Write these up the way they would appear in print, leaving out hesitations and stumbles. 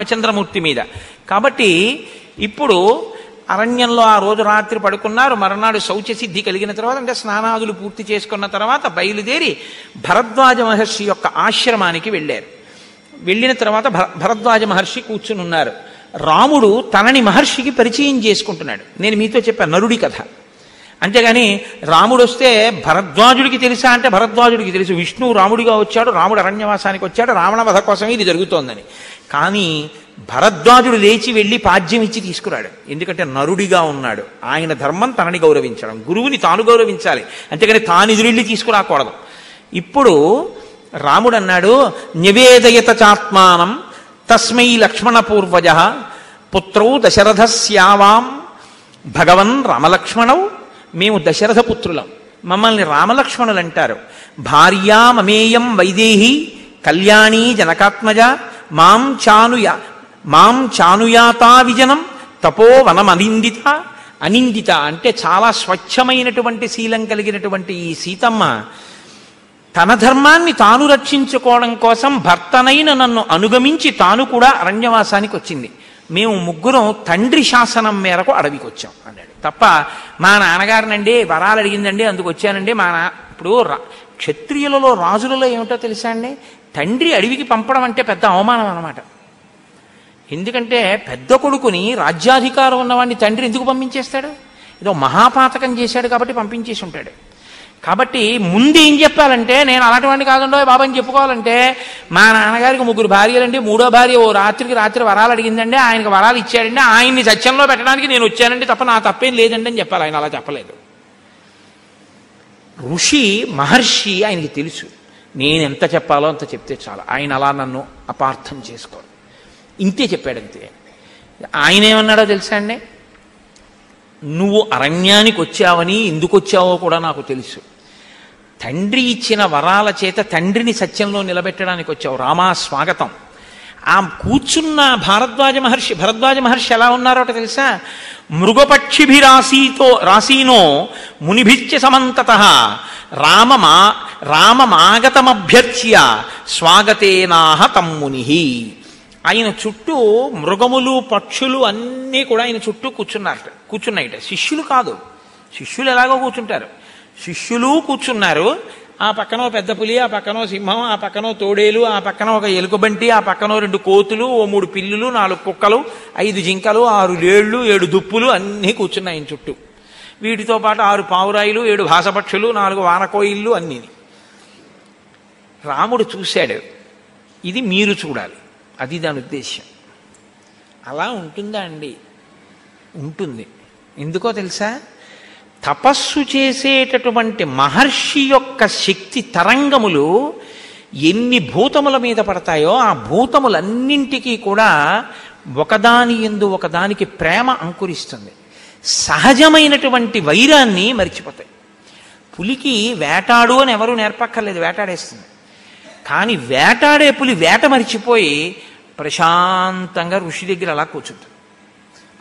రామచంద్రమూర్తి మీద. కాబట్టి ఇప్పుడు అరణ్యంలో ఆ రోజు రాత్రి పడుకున్నారు. మరునాడు శౌచ సిద్ధి కలిగిన తర్వాత, అంటే స్నానాదులు పూర్తి చేసుకున్న తర్వాత బయలుదేరి భరద్వాజ మహర్షి యొక్క ఆశ్రమానికి వెళ్ళారు. వెళ్ళిన తర్వాత భరద్వాజ మహర్షి కూర్చుని ఉన్నారు. రాముడు తనని మహర్షికి పరిచయం చేసుకుంటున్నాడు. నేను మీతో చెప్పాను నరుడి కథ. అంతేగాని రాముడు వస్తే భరద్వాజుడికి తెలుసా అంటే భరద్వాజుడికి తెలుసు, విష్ణువు రాముడిగా వచ్చాడు, రాముడు అరణ్యవాసానికి వచ్చాడు, రావణ వధ కోసం ఇది జరుగుతోందని. కానీ భరద్వాజుడు లేచి వెళ్ళి పాద్యం ఇచ్చి తీసుకురాడు. ఎందుకంటే నరుడిగా ఉన్నాడు. ఆయన ధర్మం తనని గౌరవించడం, గురువుని తాను గౌరవించాలి. అంతేగాని తాను ఎదురెళ్ళి తీసుకురాకూడదు. ఇప్పుడు రాముడు అన్నాడు, న్యవేదయత చాత్మానం తస్మై లక్ష్మణ పూర్వజ పుత్రౌ దశరథస్యావాం భగవన్ రామలక్ష్మణౌ. మేము దశరథ పుత్రులం, మమ్మల్ని రామలక్ష్మణులు అంటారు. భార్యా మమేయం వైదేహి కళ్యాణీ జనకాత్మజ మాం చానుయాతా విజనం తపోవనం అనిందిత. అనిందిత అంటే చాలా స్వచ్ఛమైనటువంటి శీలం కలిగినటువంటి ఈ సీతమ్మ తన ధర్మాన్ని తాను రక్షించుకోవడం కోసం భర్తనైన నన్ను అనుగమించి తాను కూడా అరణ్యవాసానికి వచ్చింది. మేము ముగ్గురం తండ్రి శాసనం మేరకు అడవికి వచ్చాం అన్నాడు. తప్ప మా నాన్నగారినండి వరాలు అడిగిందండి అందుకు వచ్చానండి. ఇప్పుడు క్షత్రియులలో రాజులలో ఏమిటో తెలుసా అండి, తండ్రి అడవికి పంపడం అంటే పెద్ద అవమానం అన్నమాట. ఎందుకంటే పెద్ద కొడుకుని రాజ్యాధికారం ఉన్నవాడిని తండ్రి ఎందుకు పంపించేస్తాడు? ఏదో మహాపాతకం చేశాడు కాబట్టి పంపించేసి ఉంటాడు. కాబట్టి ముందు ఏం చెప్పాలంటే, నేను అలాంటి వాడిని కాదుండో బాబాని చెప్పుకోవాలంటే, మా నాన్నగారికి 3 భార్యలండి, 3వ భార్య ఓ రాత్రి వరాలు అడిగిందండి, ఆయనకి వరాలు ఇచ్చాడండి, ఆయన్ని సత్యంలో పెట్టడానికి నేను వచ్చానండి తప్ప నా తప్పేం లేదండి అని చెప్పాలి. ఆయన అలా చెప్పలేదు. ఋషి మహర్షి ఆయనకి తెలుసు, నేను ఎంత చెప్పాలో అంత చెప్తే చాలు, ఆయన అలా నన్ను అపార్థం చేసుకోరు, ఇంతే చెప్పాడంతే. ఆయన ఏమన్నాడో తెలుసా అండి, నువ్వు అరణ్యానికి వచ్చావని ఎందుకు వచ్చావో కూడా నాకు తెలుసు. తండ్రి ఇచ్చిన వరాల చేత తండ్రిని సత్యంలో నిలబెట్టడానికి వచ్చావు, రామా స్వాగతం. ఆ కూర్చున్న భరద్వాజ మహర్షి ఎలా ఉన్నారో తెలుసా? మృగపక్షిభిరాసీనో మునిభిత్య సమంతత రామమాగతమభ్యర్చ్య స్వాగతేనాహ తమ్ముని. ఆయన చుట్టూ మృగములు పక్షులు అన్నీ కూడా ఆయన చుట్టూ కూర్చున్నాయిట. శిష్యులు కాదు, శిష్యులు ఎలాగో కూర్చుంటారు, శిష్యులు కూర్చున్నారు. ఆ పక్కన పెద్ద పులి, ఆ పక్కనో సింహం, ఆ పక్కనో తోడేలు, ఆ పక్కన ఒక ఎలుకబంటి, ఆ పక్కనో 2 కోతులు, ఓ 3 పిల్లులు, 4 కుక్కలు, 5 జింకలు, 6 లేళ్లు, 7 దుప్పులు అన్నీ కూర్చున్నాయి ఆయన చుట్టూ. వీటితో పాటు 6 పావురాయిలు, 7 భాసపక్షులు, 4 వానకోయిళ్ళు అన్నీ. రాముడు చూశాడు, ఇది మీరు చూడాలి, అది దాని ఉద్దేశ్యం. అలా ఉంటుందా అండి? ఉంటుంది. ఎందుకో తెలుసా? తపస్సు చేసేటటువంటి మహర్షి యొక్క శక్తి తరంగములు ఎన్ని భూతముల మీద పడతాయో ఆ భూతములన్నింటికీ కూడా ఒకదాని యందు ఒకదానికి ప్రేమ అంకురిస్తుంది. సహజమైనటువంటి వైరాన్ని మరిచిపోతాయి. పులికి వేటాడు అని ఎవరూ నేర్పక్కర్లేదు, వేటాడేస్తుంది. కానీ వేటాడే పులి వేట మరిచిపోయి ప్రశాంతంగా ఋషి దగ్గర అలా కూర్చుంటుంది.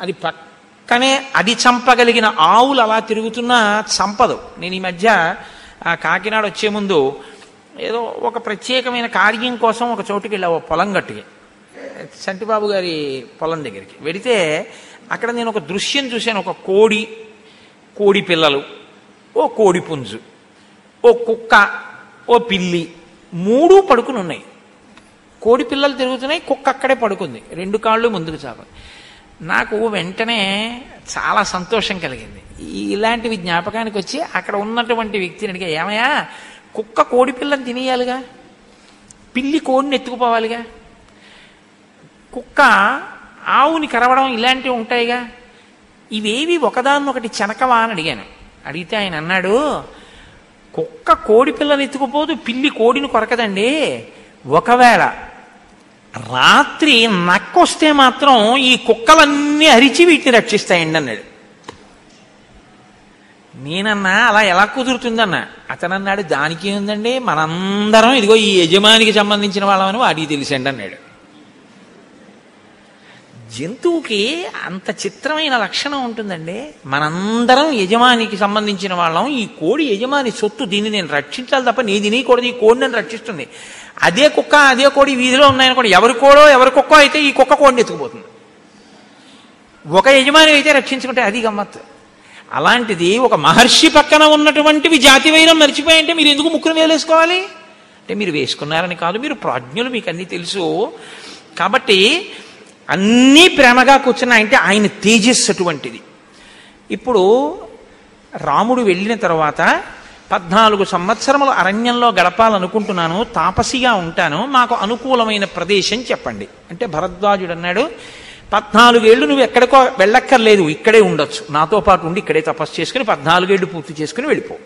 అది పక్కనే అది చంపగలిగిన ఆవులు అలా తిరుగుతున్నా చంపదు. నేను ఈ మధ్య కాకినాడ వచ్చే ముందు ఏదో ఒక ప్రత్యేకమైన కార్యం కోసం ఒక చోటుకి వెళ్ళా, పొలం గట్టుకి, చంటిబాబు గారి పొలం దగ్గరికి వెడితే అక్కడ నేను ఒక దృశ్యం చూశాను. ఒక కోడి పిల్లలు, ఓ కోడి పుంజు, ఓ కుక్క, ఓ పిల్లి, 3 పడుకుని ఉన్నాయి. కోడి పిల్లలు తిరుగుతున్నాయి, కుక్క అక్కడే పడుకుంది, 2 కాళ్ళు ముందుకు చాప. నాకు వెంటనే చాలా సంతోషం కలిగింది. ఇలాంటివి జ్ఞాపకానికి వచ్చి అక్కడ ఉన్నటువంటి వ్యక్తిని అడిగా, ఏమయ్యా, కుక్క కోడి పిల్లని తినేయాలిగా, పిల్లి కోడిని ఎత్తుకుపోవాలిగా, కుక్క ఆవుని కరవడం ఇలాంటివి ఉంటాయిగా, ఇవేవి ఒకదాన్నొకటి చెనకవా అని అడిగాను. అడిగితే ఆయన అన్నాడు, కుక్క కోడి పిల్లని ఎత్తుకుపోదు, పిల్లి కోడిని కొరకదండి. ఒకవేళ రాత్రి నక్కొస్తే మాత్రం ఈ కుక్కలన్నీ అరిచి వీటిని రక్షిస్తాయండి అన్నాడు. నేనన్నా అలా ఎలా కుదురుతుందన్నా. అతను అన్నాడు, దానికి ఏముందండి, మనందరం ఇదిగో ఈ యజమానికి సంబంధించిన వాళ్ళమని వాడికి తెలిసండి అన్నాడు. జంతువుకి అంత చిత్రమైన లక్షణం ఉంటుందండి. మనందరం యజమానికి సంబంధించిన వాళ్ళం. ఈ కోడి యజమాని సొత్తు, దీన్ని నేను రక్షించాలి తప్ప నీ తినకూడదు, ఈ కోడి నన్ను రక్షిస్తుంది. అదే కుక్క అదే కోడి వీధిలో ఉన్నాయనుకోండి, ఎవరి కోడో ఎవరి కుక్కో అయితే ఈ కుక్క కోడిని ఎత్తుకుపోతుంది. ఒక యజమాని అయితే రక్షించుకుంటే అది గమ్మత్తు. అలాంటిది ఒక మహర్షి పక్కన ఉన్నటువంటివి జాతి వైరం మర్చిపోయంటే మీరు ఎందుకు ముక్కును వేలేసుకోవాలి? అంటే మీరు వేసుకున్నారని కాదు, మీరు ప్రాజ్ఞులు, మీకు అన్నీ తెలుసు. కాబట్టి అన్నీ ప్రేమగా కూర్చున్నాయంటే ఆయన తేజస్సు అటువంటిది. ఇప్పుడు రాముడు వెళ్ళిన తర్వాత 14 సంవత్సరములు అరణ్యంలో గడపాలనుకుంటున్నాను, తాపసిగా ఉంటాను, మాకు అనుకూలమైన ప్రదేశం చెప్పండి అంటే భరద్వాజుడు అన్నాడు, 14 ఏళ్ళు నువ్వు ఎక్కడికో వెళ్ళక్కర్లేదు, ఇక్కడే ఉండొచ్చు, నాతో పాటు ఉండి ఇక్కడే తపస్సు చేసుకుని 14 ఏళ్ళు పూర్తి చేసుకుని వెళ్ళిపో.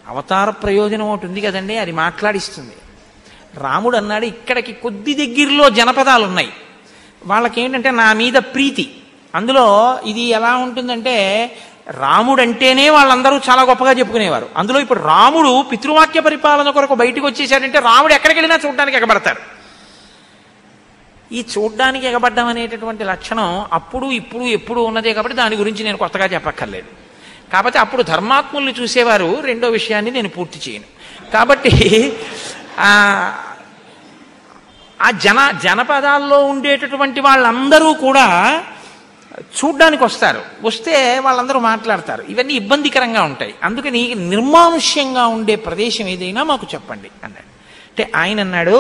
అవతార ప్రయోజనం ఒకటి ఉంది కదండి, అది మాట్లాడిస్తుంది. రాముడు అన్నాడు, ఇక్కడికి కొద్ది దగ్గరలో జనపదాలు ఉన్నాయి, వాళ్ళకేంటంటే నా మీద ప్రీతి. అందులో ఇది ఎలా ఉంటుందంటే రాముడు అంటేనే వాళ్ళందరూ చాలా గొప్పగా చెప్పుకునేవారు. అందులో ఇప్పుడు రాముడు పితృవాక్య పరిపాలన కొరకు బయటకు వచ్చేసాడంటే రాముడు ఎక్కడికి వెళ్ళినా చూడడానికి ఎగబడతారు. ఈ చూడ్డానికి ఎగబడ్డం అనేటటువంటి లక్షణం అప్పుడు ఇప్పుడు ఎప్పుడు ఉన్నదే కాబట్టి దాని గురించి నేను కొత్తగా చెప్పక్కర్లేదు. కాబట్టి అప్పుడు ధర్మాత్ముల్ని చూసేవారు, రెండో విషయాన్ని నేను పూర్తి చేయను. కాబట్టి ఆ జనపదాల్లో ఉండేటటువంటి వాళ్ళందరూ కూడా చూడ్డానికి వస్తారు, వస్తే వాళ్ళందరూ మాట్లాడతారు, ఇవన్నీ ఇబ్బందికరంగా ఉంటాయి. అందుకని నిర్మానుష్యంగా ఉండే ప్రదేశం ఏదైనా మాకు చెప్పండి అన్నాడు. అంటే ఆయన అన్నాడు,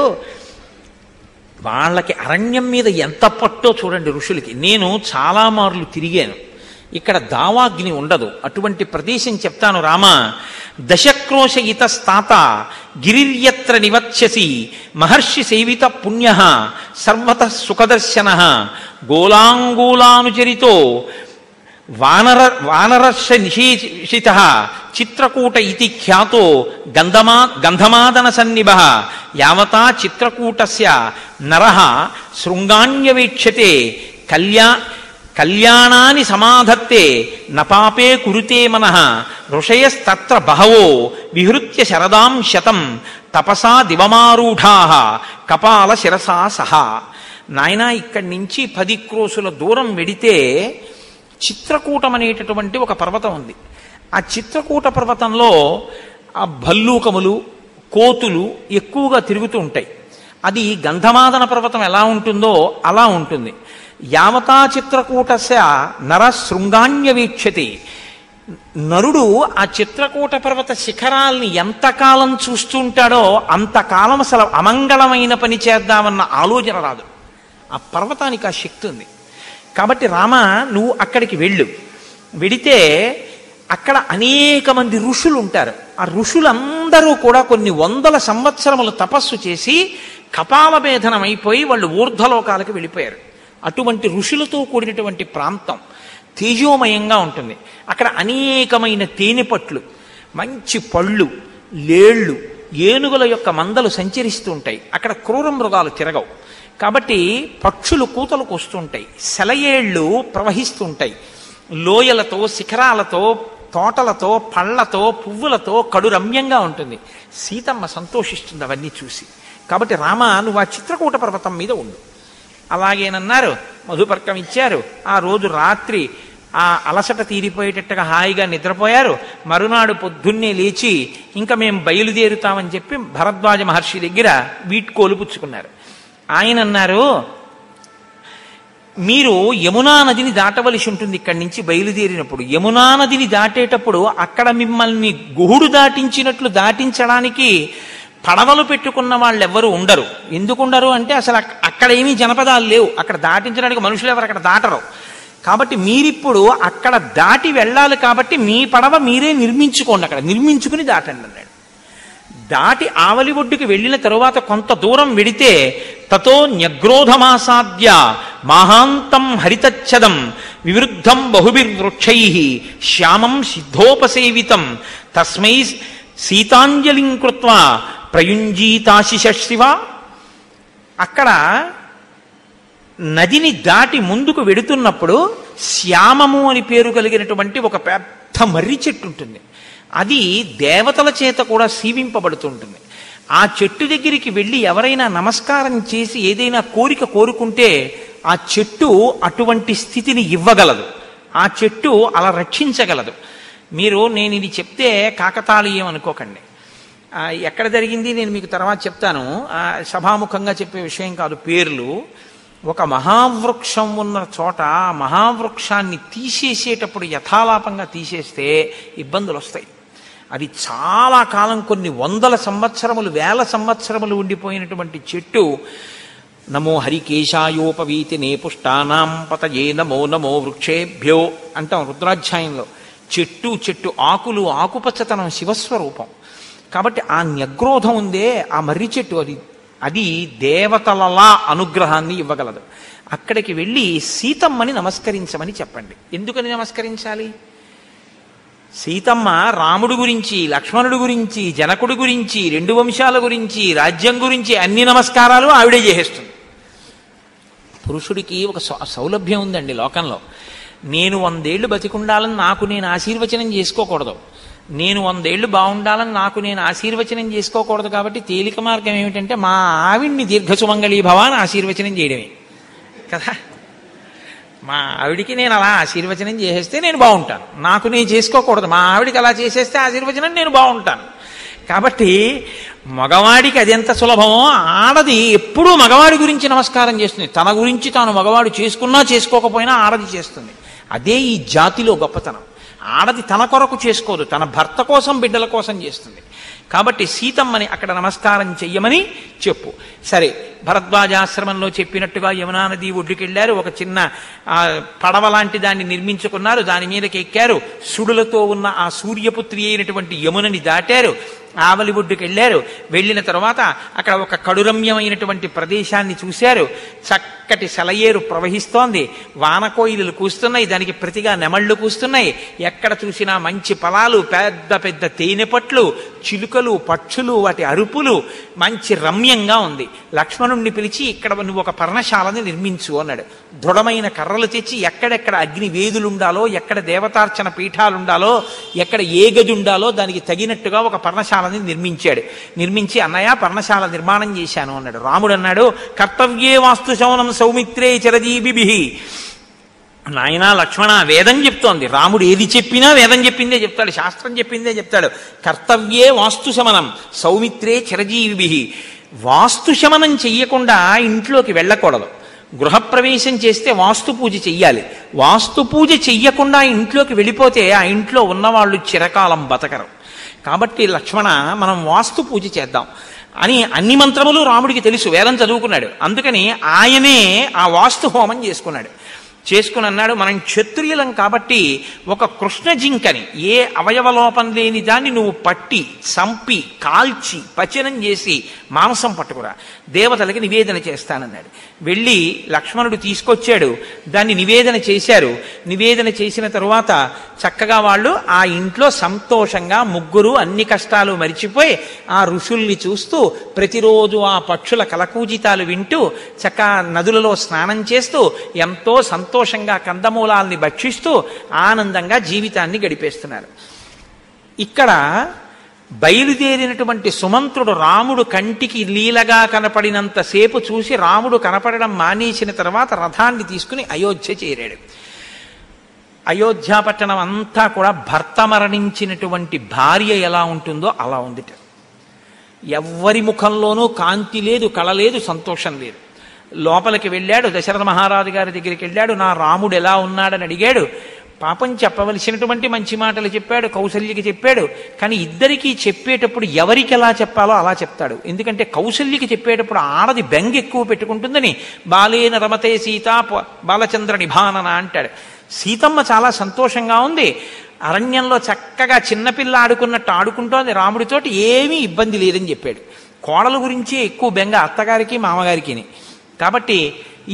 వాళ్ళకి అరణ్యం మీద ఎంత పట్టో చూడండి ఋషులకి. నేను చాలా మార్లు తిరిగాను, ఇక్కడ దావాగ్ని ఉండదు, అటువంటి ప్రదేశం చెప్తాను రామ. దశక్రోశ ఇతస్తాత గిరిర్యత్ర నివత్స్యసి మహర్షి సేవిత పుణ్య సర్వత సుఖదర్శన గోలాంగూలానుచరితో వానరర్ష నిషేషిత చిత్రకూట ఇతి ఖ్యాతో గంధమాదన సన్నిభ యావతా చిత్రకూటస్య నరః శృంగాణ్యవేక్ష్యతే కళ్యాణాని సమాధత్తే నపాపే కురుతే మనః ఋషయస్తత్ర బహవో విహృత్య శరదాం శతం తపసా దివమారూఢాః కపాల శిరసా సహా. నాయనా, ఇక్కడి నుంచి 10 క్రోసుల దూరం వెడితే చిత్రకూటం అనేటటువంటి ఒక పర్వతం ఉంది. ఆ చిత్రకూట పర్వతంలో ఆ భల్లూకములు, కోతులు ఎక్కువగా తిరుగుతూ ఉంటాయి. అది గంధమాదన పర్వతం ఎలా ఉంటుందో అలా ఉంటుంది. యావతా చిత్రకూటస్య నర శృంగాణ్య వీక్షతి. నరుడు ఆ చిత్రకూట పర్వత శిఖరాల్ని ఎంతకాలం చూస్తుంటాడో అంతకాలం అసలు అమంగళమైన పని చేద్దామన్న ఆలోచన రాదు. ఆ పర్వతానికి ఆ శక్తి ఉంది. కాబట్టి రామ, నువ్వు అక్కడికి వెడితే అక్కడ అనేక మంది ఋషులు ఉంటారు. ఆ ఋషులందరూ కూడా కొన్ని 100 సంవత్సరములు తపస్సు చేసి కపాలభేదనం అయిపోయి వాళ్ళు ఊర్ధ్వలోకాలకు వెళ్ళిపోయారు. అటువంటి ఋషులతో కూడినటువంటి ప్రాంతం తేజోమయంగా ఉంటుంది. అక్కడ అనేకమైన తేనెపట్లు, మంచి పళ్ళు, లేళ్ళు, ఏనుగుల యొక్క మందలు సంచరిస్తూ ఉంటాయి. అక్కడ క్రూర మృగాలు తిరగవు. కాబట్టి పక్షులు కూతలకు వస్తుంటాయి, సెలయేళ్ళు ప్రవహిస్తుంటాయి. లోయలతో, శిఖరాలతో, తోటలతో, పళ్ళతో, పువ్వులతో కడు రమ్యంగా ఉంటుంది. సీతమ్మ సంతోషిస్తుంది అవన్నీ చూసి. కాబట్టి రామ, నువ్వు ఆ చిత్రకూట పర్వతం మీద ఉండు. అలాగేనన్నారు. మధుపర్కం ఇచ్చారు. ఆ రోజు రాత్రి ఆ అలసట తీరిపోయేటట్టుగా హాయిగా నిద్రపోయారు. మరునాడు పొద్దున్నే లేచి ఇంకా మేము బయలుదేరుతామని చెప్పి భరద్వాజ మహర్షి దగ్గర వీడ్కోలు పుచ్చుకున్నారు. ఆయన అన్నారు, మీరు యమునా నదిని దాటవలసి ఉంటుంది. ఇక్కడి నుంచి బయలుదేరినప్పుడు యమునా నదిని దాటేటప్పుడు అక్కడ మిమ్మల్ని గుహుడు దాటించినట్లు దాటించడానికి పడవలు పెట్టుకున్న వాళ్ళు ఎవ్వరూ ఉండరు. ఎందుకుండరు అంటే అసలు అక్కడ ఏమీ జనపదాలు లేవు. అక్కడ దాటించడానికి మనుషులు ఎవరు అక్కడ దాటరు. కాబట్టి మీరిప్పుడు అక్కడ దాటి వెళ్ళాలి. కాబట్టి మీ పడవ మీరే నిర్మించుకోండి, అక్కడ నిర్మించుకుని దాటండి అన్నాడు. దాటి ఆవలి ఒడ్డుకి వెళ్ళిన తరువాత కొంత దూరం వెడితే తతో న్యగ్రోధమాసాద్య మహాంతం హరితచ్చదం వివృద్ధం బహుభిర్వృక్షై శ్యామం సిద్ధోపసేవితం తస్మై సీతాంజలిం కృత్వా ప్రయుంజీతాశిష శివ. అక్కడ నదిని దాటి ముందుకు వెడుతున్నప్పుడు శ్యామము అని పేరు కలిగినటువంటి ఒక పెద్ద మర్రి చెట్టు ఉంటుంది. అది దేవతల చేత కూడా సేవింపబడుతుంటుంది. ఆ చెట్టు దగ్గరికి వెళ్ళి ఎవరైనా నమస్కారం చేసి ఏదైనా కోరిక కోరుకుంటే ఆ చెట్టు అటువంటి స్థితిని ఇవ్వగలదు, ఆ చెట్టు అలా రక్షించగలదు. నేను ఇది చెప్తే కాకతాళీయం అనుకోకండి. ఎక్కడ జరిగింది నేను మీకు తర్వాత చెప్తాను, సభాముఖంగా చెప్పే విషయం కాదు. పేర్లు, ఒక మహావృక్షం ఉన్న చోట మహావృక్షాన్ని తీసేసేటప్పుడు యథాలాపంగా తీసేస్తే ఇబ్బందులు వస్తాయి. అది చాలా కాలం, కొన్ని వందల సంవత్సరములు, వేల సంవత్సరములు ఉండిపోయినటువంటి చెట్టు. నమో హరికేశాయోపవీతి నే పుష్టానాం పతయే నమో నమో వృక్షేభ్యో అంటాం రుద్రాధ్యాయంలో. చెట్టు ఆకులు, ఆకుపచ్చతనం శివస్వరూపం. కాబట్టి ఆ న్యగ్రోధం ఉందే, ఆ మర్రి చెట్టు, అది దేవతలలా అనుగ్రహాన్ని ఇవ్వగలదు. అక్కడికి వెళ్ళి సీతమ్మని నమస్కరించమని చెప్పండి. ఎందుకని నమస్కరించాలి? సీతమ్మ రాముడు గురించి, లక్ష్మణుడు గురించి, జనకుడు గురించి, 2 వంశాల గురించి, రాజ్యం గురించి అన్ని నమస్కారాలు ఆవిడే చేసేస్తుంది. పురుషుడికి ఒక సౌలభ్యం ఉందండి లోకంలో. నేను 100 ఏళ్ళు బతికుండాలని నాకు నేను ఆశీర్వచనం చేసుకోకూడదు, నేను 100 ఏళ్ళు బాగుండాలని నాకు నేను ఆశీర్వచనం చేసుకోకూడదు. కాబట్టి తేలిక మార్గం ఏమిటంటే మా ఆవిడ్ని దీర్ఘసుమంగళీ భవ అని ఆశీర్వచనం చేయడమే కదా. మా ఆవిడికి నేను అలా ఆశీర్వచనం చేసేస్తే నేను బాగుంటాను, నాకు నేను చేసుకోకూడదు. మా ఆవిడికి అలా చేసేస్తే ఆశీర్వచనం నేను బాగుంటాను. కాబట్టి మగవాడికి అది ఎంత సులభమో, ఆడది ఎప్పుడూ మగవాడి గురించి నమస్కారం చేస్తుంది. తన గురించి తాను మగవాడు చేసుకున్నా చేసుకోకపోయినా ఆడది చేస్తుంది. అదే ఈ జాతిలో గొప్పతనం. ఆడది తన కొరకు చేసుకోదు, తన భర్త కోసం, బిడ్డల కోసం చేస్తుంది. కాబట్టి సీతమ్మని అక్కడ నమస్కారం చెయ్యమని చెప్పు. సరే, భరద్వాజాశ్రమంలో చెప్పినట్టుగా యమునా నది ఒడ్డుకెళ్ళారు. ఒక చిన్న పడవ లాంటి దాన్ని నిర్మించుకున్నారు, దాని మీదకి ఎక్కారు. సుడులతో ఉన్న ఆ సూర్యపుత్రి అయినటువంటి యమునని దాటారు, ఆవలి ఒడ్డుకు వెళ్ళారు. వెళ్ళిన తర్వాత అక్కడ ఒక కడురమ్యమైనటువంటి ప్రదేశాన్ని చూశారు. చక్కటి సెలయేరు ప్రవహిస్తోంది, వానకోయిలు కూస్తున్నాయి, దానికి ప్రతిగా నెమళ్ళు కూస్తున్నాయి. ఎక్కడ చూసినా మంచి పొలాలు, పెద్ద పెద్ద తేనెపట్లు, చిలుకలు, పక్షులు, వాటి అరుపులు, మంచి రమ్యంగా ఉంది. లక్ష్మణుణ్ణి పిలిచి, ఇక్కడ నువ్వు ఒక పర్ణశాలని నిర్మించు అన్నాడు. దృఢమైన కర్రలు తెచ్చి ఎక్కడెక్కడ అగ్ని వేదులుండాలో, ఎక్కడ దేవతార్చన పీఠాలుండాలో, ఎక్కడ ఏ గది ఉండాలో దానికి తగినట్టుగా ఒక పర్ణశాలని నిర్మించాడు. నిర్మించి, అన్నయ్య పర్ణశాల నిర్మాణం చేశాను అన్నాడు. రాముడు అన్నాడు, కర్తవ్యే వాస్తు శౌనం సౌమిత్రే చిరజీవిభిః. నాయనా లక్ష్మణ, వేదం చెప్తోంది. రాముడు ఏది చెప్పినా వేదం చెప్పిందే చెప్తాడు, శాస్త్రం చెప్పిందే చెప్తాడు. కర్తవ్యే వాస్తు శమనం సౌమిత్రే చిరజీవిభిః. వాస్తు శమనం చెయ్యకుండా ఇంట్లోకి వెళ్ళకూడదు. గృహప్రవేశం చేస్తే వాస్తు పూజ చెయ్యాలి. వాస్తు పూజ చెయ్యకుండా ఇంట్లోకి వెళ్ళిపోతే ఆ ఇంట్లో ఉన్నవాళ్ళు చిరకాలం బతకరు. కాబట్టి లక్ష్మణ, మనం వాస్తు పూజ చేద్దాం అని అన్ని మంత్రములు రాముడికి తెలుసు, వేదం చదువుకున్నాడు. అందుకని ఆయనే ఆ వాస్తు హోమం చేసుకున్నాడు. చేసుకుని అన్నాడు, మనం క్షత్రియులం కాబట్టి ఒక కృష్ణ జింకని, ఏ అవయవలోపం లేని దాన్ని నువ్వు పట్టి, చంపి, కాల్చి, పచనం చేసి మాంసం పట్టుకురా, దేవతలకి నివేదన చేస్తానన్నాడు. వెళ్ళి లక్ష్మణుడు తీసుకొచ్చాడు, దాన్ని నివేదన చేశారు. నివేదన చేసిన తరువాత చక్కగా వాళ్ళు ఆ ఇంట్లో సంతోషంగా ముగ్గురు అన్ని కష్టాలు మరిచిపోయి ఆ ఋషుల్ని చూస్తూ, ప్రతిరోజు ఆ పక్షుల కలకూజితాలు వింటూ, చక్కగా నదులలో స్నానం చేస్తూ, ఎంతో సంతోషంగా కందమూలాల్ని భక్షిస్తూ ఆనందంగా జీవితాన్ని గడిపేస్తున్నారు. ఇక్కడ బయలుదేరినటువంటి సుమంత్రుడు రాముడు కంటికి లీలగా కనపడినంతసేపు చూసి, రాముడు కనపడడం మానేసిన తర్వాత రథాన్ని తీసుకుని అయోధ్య చేరాడు. అయోధ్యాపట్టణం అంతా కూడా భర్త మరణించినటువంటి భార్య ఎలా ఉంటుందో అలా ఉందిట. ఎవ్వరి ముఖంలోనూ కాంతి లేదు, కళ లేదు, సంతోషం లేదు. లోపలికి వెళ్ళాడు, దశరథ మహారాజు గారి దగ్గరికి వెళ్ళాడు. నా రాముడు ఎలా ఉన్నాడని అడిగాడు. పాపం చెప్పవలసినటువంటి మంచి మాటలు చెప్పాడు, కౌసల్యకి చెప్పాడు. కానీ ఇద్దరికీ చెప్పేటప్పుడు ఎవరికి ఎలా చెప్పాలో అలా చెప్తాడు. ఎందుకంటే కౌసల్యకి చెప్పేటప్పుడు ఆడది బెంగ ఎక్కువ పెట్టుకుంటుందని, బాలేన రమతే సీత బాలచంద్ర నిభానన అంటాడు. సీతమ్మ చాలా సంతోషంగా ఉంది, అరణ్యంలో చక్కగా చిన్నపిల్ల ఆడుకున్నట్టు ఆడుకుంటోంది, రాముడితోటి ఏమీ ఇబ్బంది లేదని చెప్పాడు. కోడల గురించి ఎక్కువ బెంగ అత్తగారికి మామగారికి. కాబట్టి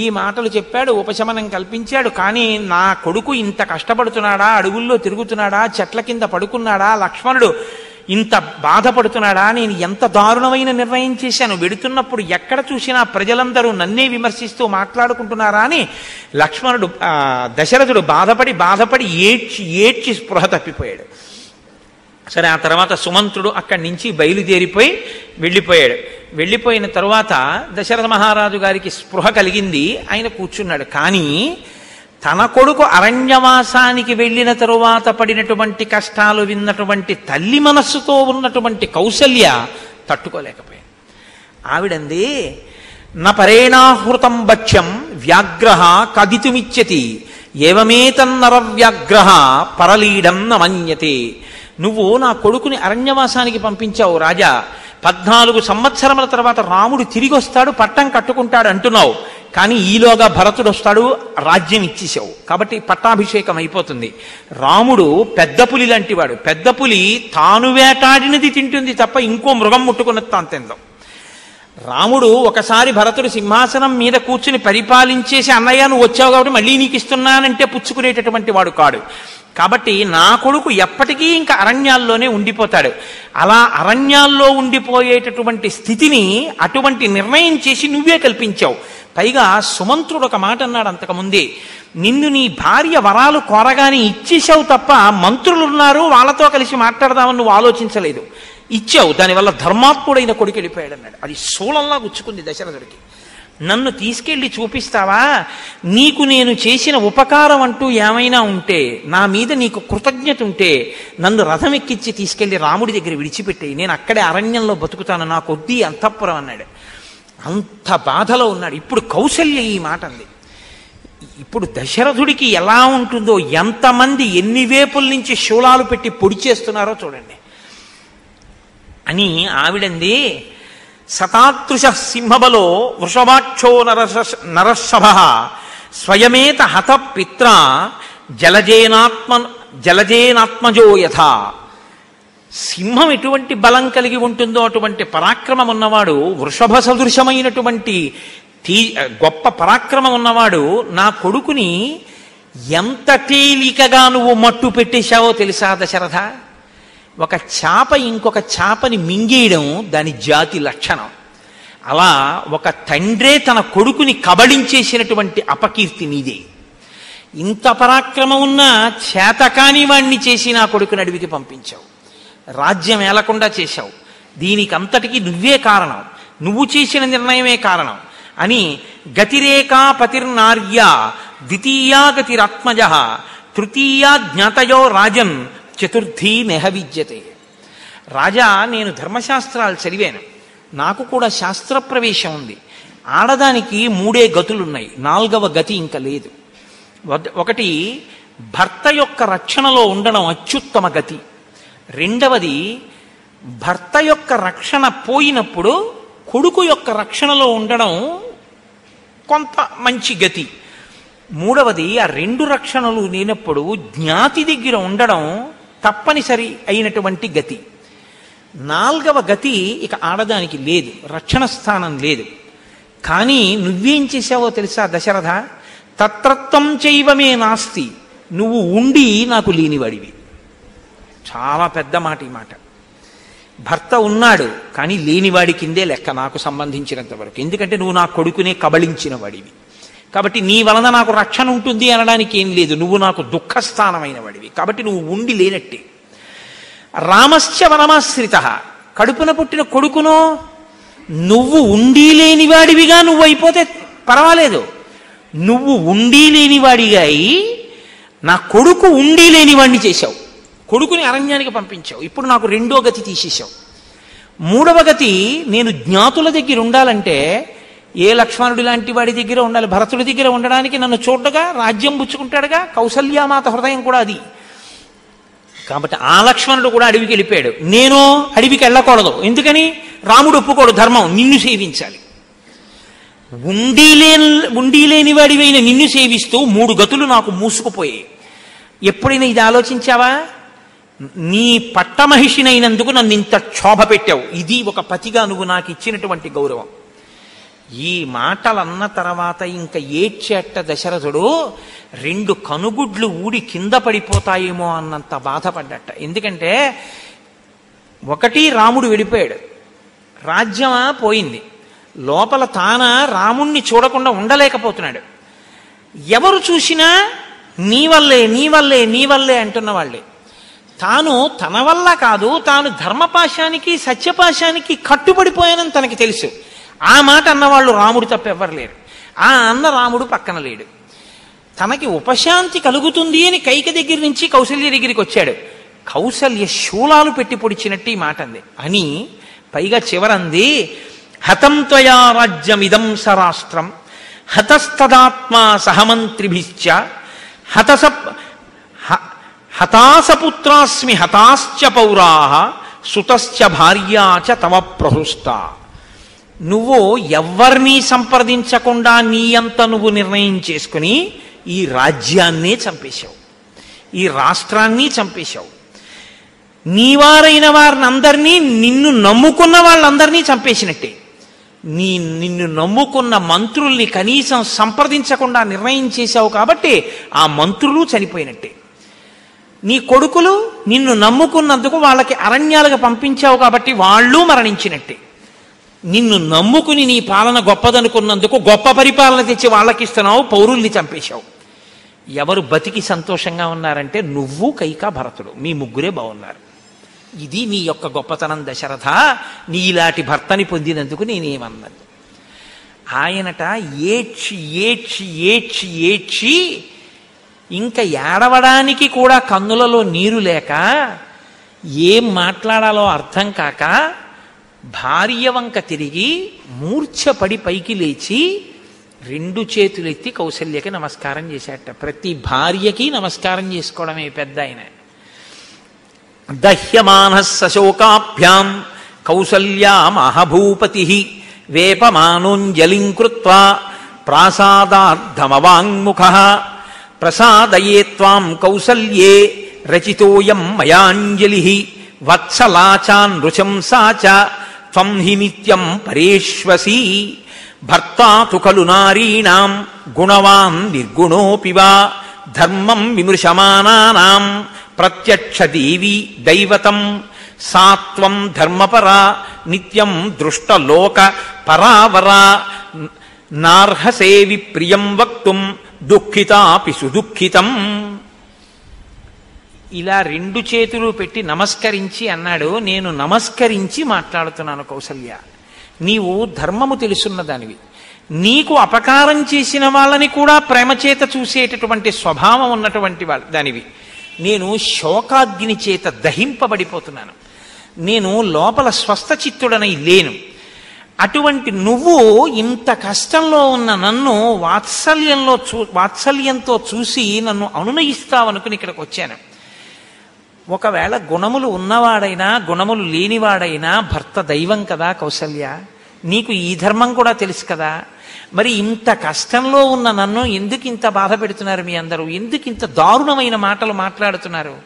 ఈ మాటలు చెప్పాడు, ఉపశమనం కల్పించాడు. కానీ నా కొడుకు ఇంత కష్టపడుతున్నాడా, అడవుల్లో తిరుగుతున్నాడా, చెట్ల కింద పడుకున్నాడా, లక్ష్మణుడు ఇంత బాధపడుతున్నాడా, నేను ఎంత దారుణమైన నిర్ణయం చేశాను, వెడుతున్నప్పుడు ఎక్కడ చూసినా ప్రజలందరూ నన్నే విమర్శిస్తూ మాట్లాడుకుంటున్నారా అని దశరథుడు బాధపడి ఏడ్చి స్పృహ తప్పిపోయాడు. సరే, ఆ తర్వాత సుమంత్రుడు అక్కడి నుంచి బయలుదేరిపోయి వెళ్ళిపోయాడు. వెళ్ళిపోయిన తరువాత దశరథ మహారాజు గారికి స్పృహ కలిగింది, ఆయన కూర్చున్నాడు. కానీ తన కొడుకు అరణ్యవాసానికి వెళ్ళిన తరువాత పడినటువంటి కష్టాలు విన్నటువంటి తల్లి మనస్సుతో ఉన్నటువంటి కౌసల్య తట్టుకోలేకపోయింది. ఆవిడంది, నపరేణాహృతం భక్ష్యం వ్యాగ్రహ కదితుమిచ్చతి ఏవమేతన్నర వ్యాగ్రహ పరలీడం నమన్యతే. నువ్వు నా కొడుకుని అరణ్యవాసానికి పంపించావు రాజా, 14 సంవత్సరముల తర్వాత రాముడు తిరిగి వస్తాడు, పట్టం కట్టుకుంటాడు అంటున్నావు. కానీ ఈలోగా భరతుడు వస్తాడు, రాజ్యం ఇచ్చేసావు. కాబట్టి పట్టాభిషేకం అయిపోతుంది. రాముడు పెద్ద పులి లాంటి వాడు. పెద్ద పులి తాను వేటాడినది తింటుంది తప్ప ఇంకో మృగం ముట్టుకున్నది తాను తిందాం. రాముడు ఒకసారి భరతుడు సింహాసనం మీద కూర్చుని పరిపాలించేసి, అన్నయ్య నువ్వు వచ్చావు కాబట్టి మళ్ళీ నీకు ఇస్తున్నానంటే పుచ్చుకునేటటువంటి వాడు కాడు. కాబట్టి నా కొడుకు ఎప్పటికీ ఇంకా అరణ్యాల్లోనే ఉండిపోతాడు. అలా అరణ్యాల్లో ఉండిపోయేటటువంటి స్థితిని అటువంటి నిర్ణయం చేసి నువ్వే కల్పించావు. పైగా సుమంత్రుడు ఒక మాట అన్నాడు అంతకుముందే, నిన్ను నీ భార్య వరాలు కోరగానే ఇచ్చేసావు తప్ప మంత్రులున్నారు వాళ్ళతో కలిసి మాట్లాడదామని నువ్వు ఆలోచించలేదు, ఇచ్చావు. దానివల్ల ధర్మాత్ముడైన కొడుకు వెళ్ళిపోయాడు అన్నాడు. అది శూలంలా గుచ్చుకుంది దశరథుడికి. నన్ను తీసుకెళ్ళి చూపిస్తావా? నీకు నేను చేసిన ఉపకారం అంటూ ఏమైనా ఉంటే, నా మీద నీకు కృతజ్ఞత ఉంటే నన్ను రథం ఎక్కించి తీసుకెళ్లి రాముడి దగ్గర విడిచిపెట్టేయి, నేను అక్కడే అరణ్యంలో బతుకుతాను, నాకు వద్ది అంతఃపురం అన్నాడు. అంత బాధలో ఉన్నాడు. ఇప్పుడు కౌసల్య ఈ మాట అంది. ఇప్పుడు దశరథుడికి ఎలా ఉంటుందో, ఎంతమంది ఎన్ని వేపుల నుంచి శూలాలు పెట్టి పొడి చేస్తున్నారో చూడండి అని ఆవిడంది. శతాదృశ సింహబలో వృషభాక్షో నరశభ స్వయమేత హత పిత్ర జలజేనాత్మజో యథా. సింహం ఎటువంటి బలం కలిగి ఉంటుందో అటువంటి పరాక్రమం ఉన్నవాడు, వృషభ సదృశమైనటువంటి గొప్ప పరాక్రమం ఉన్నవాడు నా కొడుకుని ఎంత తేలికగా నువ్వు మట్టు పెట్టేశావో తెలుసా దశరథ? ఒక చేప ఇంకొక చేపని మింగేయడం దాని జాతి లక్షణం. అలా ఒక తండ్రే తన కొడుకుని కబళించేసినటువంటి అపకీర్తి నీదే. ఇంత పరాక్రమం ఉన్న చేతకాని వాణ్ణి చేసి నా కొడుకుని అడవికి పంపించావు, రాజ్యం ఏలకుండా చేశావు. దీనికంతటికీ నువ్వే కారణం, నువ్వు చేసిన నిర్ణయమే కారణం అని గతిరేకా పతిర్నార్య ద్వితీయా గతిరాత్మజ తృతీయా జ్ఞాతయో రాజన్ చతుర్థీ నెహ విద్యతే. రాజా, నేను ధర్మశాస్త్రాలు చదివాను, నాకు కూడా శాస్త్ర ప్రవేశం ఉంది. ఆడదానికి 3 గతులున్నాయి, 4వ గతి ఇంకా లేదు. ఒకటి భర్త యొక్క రక్షణలో ఉండడం అత్యుత్తమ గతి. రెండవది భర్త యొక్క రక్షణ పోయినప్పుడు కొడుకు యొక్క రక్షణలో ఉండడం కొంత మంచి గతి. మూడవది ఆ 2 రక్షణలు లేనప్పుడు జ్ఞాతి దగ్గర ఉండడం తప్పనిసరి అయినటువంటి గతి. 4వ గతి ఇక ఆడదానికి లేదు, రక్షణ స్థానం లేదు. కానీ నువ్వేం చేశావో తెలుసా దశరథ? తత్రత్వం చైవమే నాస్తి, నువ్వు ఉండి నాకు లేనివాడివి. చాలా పెద్ద మాట ఈ మాట. భర్త ఉన్నాడు కానీ లేనివాడి కిందే లెక్క నాకు సంబంధించినంత వరకు. ఎందుకంటే నువ్వు నా కొడుకునే కబళించిన వాడివి. కాబట్టి నీ వలన నాకు రక్షణ ఉంటుంది అనడానికి ఏం లేదు, నువ్వు నాకు దుఃఖస్థానమైన వాడివి. కాబట్టి నువ్వు ఉండి లేనట్టే. రామశ్చ వనమాశ్రిత, కడుపున పుట్టిన కొడుకునో నువ్వు ఉండి లేనివాడివిగా నువ్వు అయిపోతే పర్వాలేదు. నువ్వు ఉండి లేనివాడిగా అయి నా కొడుకు ఉండి లేనివాడిని చేశావు, కొడుకుని అరణ్యానికి పంపించావు. ఇప్పుడు నాకు 2వ గతి తీసేశావు. 3వ గతి, నేను జ్ఞాతుల దగ్గర ఉండాలంటే ఏ లక్ష్మణుడి లాంటి వాడి దగ్గర ఉండాలి? భరతుడి దగ్గర ఉండడానికి నన్ను చూడగా రాజ్యం పుచ్చుకుంటాడుగా. కౌసల్యామాత హృదయం కూడా అది. కాబట్టి ఆ లక్ష్మణుడు కూడా అడవికి వెళ్ళిపోయాడు. నేను అడవికి వెళ్ళకూడదు. ఎందుకని? రాముడు ఒప్పుకోడు, ధర్మం నిన్ను సేవించాలి. ఉండి లేని వాడివైన నిన్ను సేవిస్తూ 3 గతులు నాకు మూసుకుపోయాయి. ఎప్పుడైనా ఇది ఆలోచించావా? నీ పట్టమహిషినైనందుకు నన్ను ఇంత క్షోభ పెట్టావు, ఇది ఒక పతిగా నువ్వు నాకు ఇచ్చినటువంటి గౌరవం. ఈ మాటలన్న తర్వాత ఇంకా ఏడ్చేట దశరథుడు 2 కనుగుడ్లు ఊడి కింద పడిపోతాయేమో అన్నంత బాధపడ్డట. ఎందుకంటే ఒకటి రాముడు వెళ్ళిపోయాడు, రాజ్యమా పోయింది, లోపల తాన రాముణ్ణి చూడకుండా ఉండలేకపోతున్నాడు. ఎవరు చూసినా నీ వల్లే నీ వల్లే నీ వల్లే అంటున్న వాళ్ళే. తాను తన వల్ల కాదు, తాను ధర్మపాశానికి సత్యపాశానికి కట్టుబడిపోయానని తనకి తెలుసు. ఆ మాట అన్నవాళ్ళు రాముడు తప్ప ఎవ్వరు లేరు. ఆ అన్న రాముడు పక్కన లేడు. తనకి ఉపశాంతి కలుగుతుంది అని కైక దగ్గర నుంచి కౌసల్య దగ్గరికి వచ్చాడు. కౌసల్య శూలాలు పెట్టి పొడిచినట్టు ఈ మాట అంది అని పైగా చివరంది, హతం త్వయా రాజ్యమిదం సరాష్ట్రం హతస్తదాత్మా సహమంత్రిభిశ్చ హతాసపుత్రాస్మి హతాశ్చ పౌరాః సుతశ్చ భార్యా చ తవ ప్రహృష్ట. నువ్వు ఎవ్వరినీ సంప్రదించకుండా నీ అంత నువ్వు నిర్ణయం చేసుకుని ఈ రాజ్యాన్నే చంపేశావు, ఈ రాష్ట్రాన్ని చంపేశావు. నీవారైన వారిని అందరినీ, నిన్ను నమ్ముకున్న వాళ్ళందరినీ చంపేసినట్టే. నిన్ను నమ్ముకున్న మంత్రుల్ని కనీసం సంప్రదించకుండా నిర్ణయం చేశావు కాబట్టి ఆ మంత్రులు చనిపోయినట్టే. నీ కొడుకులు నిన్ను నమ్ముకున్నందుకు వాళ్ళకి అరణ్యాలుగా పంపించావు కాబట్టి వాళ్ళు మరణించినట్టే. నిన్ను నమ్ముకుని నీ పాలన గొప్పదనుకున్నందుకు గొప్ప పరిపాలన తెచ్చి వాళ్ళకి ఇస్తున్నావు, పౌరుల్ని చంపేశావు. ఎవరు బతికి సంతోషంగా ఉన్నారంటే నువ్వు, కైక, భరతుడు, మీ ముగ్గురే బాగున్నారు. ఇది నీ యొక్క గొప్పతనం దశరథ, నీలాంటి భర్తని పొందినందుకు నేనేమన్నది. ఆయనట ఏడ్చి ఏడ్చి ఏడ్చి ఏడ్చి ఇంకా ఏడవడానికి కూడా కన్నులలో నీరు లేక ఏం మాట్లాడాలో అర్థం కాక భార్య వంక తిరిగి మూర్ఛపడి పైకి లేచి 2 చేతులెత్తి కౌసల్యకి నమస్కారం చేశాట. ప్రతి భార్యకి నమస్కారం చేసుకోవడమే పెద్ద ఆయన. దహ్యమానః సశోకాభ్యాం కౌసల్యా మహాభూపతి వేపమానోంజలిం కృత్వా ప్రాసాదార్థమవాంగ్ముఖః ప్రసాదయే త్వాం కౌసల్యే రచితోయం మయాంజలిః వత్సలాచాన్ నృశంసా చ త్వం హి నిత్యం పరేష్వసి భర్తా తు ఖలు నారీణాం గుణవాన్ నిర్గుణోపి వా ధర్మం విమృశమానానాం ప్రత్యక్ష దేవి దైవతం సాత్వం ధర్మపరా నిత్యం దృష్టలోక పరావరా నార్హసే విప్రియం వక్తుం దుఃఖితాపి సుదుఃఖితం. ఇలా 2 చేతులు పెట్టి నమస్కరించి అన్నాడు, నేను నమస్కరించి మాట్లాడుతున్నాను కౌసల్య. నీవు ధర్మము తెలుసున్న దానివి, నీకు అపకారం చేసిన వాళ్ళని కూడా ప్రేమ చేత చూసేటటువంటి స్వభావం ఉన్నటువంటి దానివి. నేను శోకాగ్ని చేత దహింపబడిపోతున్నాను, నేను లోపల స్వస్థచిత్తుడనై లేను. అటువంటి నువ్వు ఇంత కష్టంలో ఉన్న నన్ను వాత్సల్యంతో చూసి నన్ను అనునయిస్తావనుకుని ఇక్కడికి వచ్చాను. ఒకవేళ గుణములు ఉన్నవాడైనా గుణములు లేనివాడైనా భర్త దైవం కదా కౌసల్య, నీకు ఈ ధర్మం కూడా తెలుసు కదా. మరి ఇంత కష్టంలో ఉన్న నన్ను ఎందుకు ఇంత బాధ పెడుతున్నారు మీ అందరూ? ఎందుకు ఇంత దారుణమైన మాటలు మాట్లాడుతున్నారు?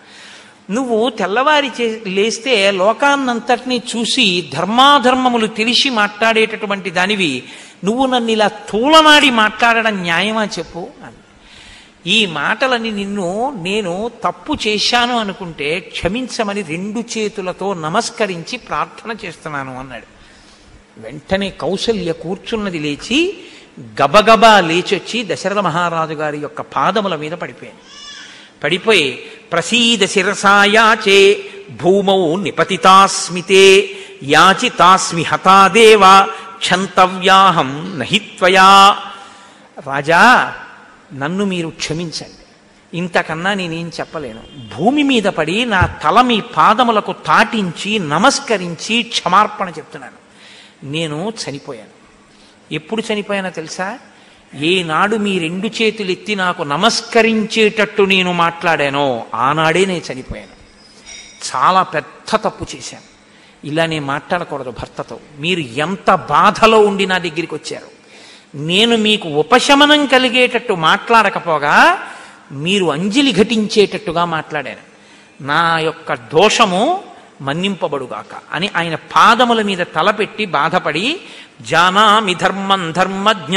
నువ్వు తెల్లవారి లేస్తే లోకాన్నంతటినీ చూసి ధర్మాధర్మములు తెలిసి మాట్లాడేటటువంటి దానివి, నువ్వు నన్ను ఇలా తూలనాడి మాట్లాడడం న్యాయమా చెప్పు అని. ఈ మాటలని నేను తప్పు చేశాను అనుకుంటే క్షమించమని 2 చేతులతో నమస్కరించి ప్రార్థన చేస్తున్నాను అన్నాడు. వెంటనే కౌసల్య కూర్చున్నది లేచి గబగబా లేచొచ్చి దశరథ మహారాజు గారి యొక్క పాదముల మీద పడిపోయి ప్రసీద శిరసాయాచే భూమౌ నిపతితాస్మితే యాచితాస్మి హతాదేవ క్షంతవ్యాహం నహిత్వయా. రాజా, నన్ను మీరు క్షమించండి, ఇంతకన్నా నేనేం చెప్పలేను. భూమి మీద పడి నా తల మీ పాదములకు తాటించి నమస్కరించి క్షమార్పణ చెప్తున్నాను. నేను చనిపోయాను. ఎప్పుడు చనిపోయానో తెలుసా? ఏనాడు మీ 2 చేతులు ఎత్తి నాకు నమస్కరించేటట్టు నేను మాట్లాడానో ఆనాడే నేను చనిపోయాను. చాలా పెద్ద తప్పు చేశాను. ఇలా నేను మాట్లాడకూడదు భర్తతో. మీరు ఎంత బాధలో ఉండి నా దగ్గరికి వచ్చారు. నేను మీకు ఉపశమనం కలిగేటట్టు మాట్లాడకపోగా మీరు అంజలి ఘటించేటట్టుగా మాట్లాడాను. నా యొక్క దోషము మన్నింపబడుగాక అని ఆయన పాదముల మీద తలపెట్టి బాధపడి, జానామి ధర్మం ధర్మజ్ఞ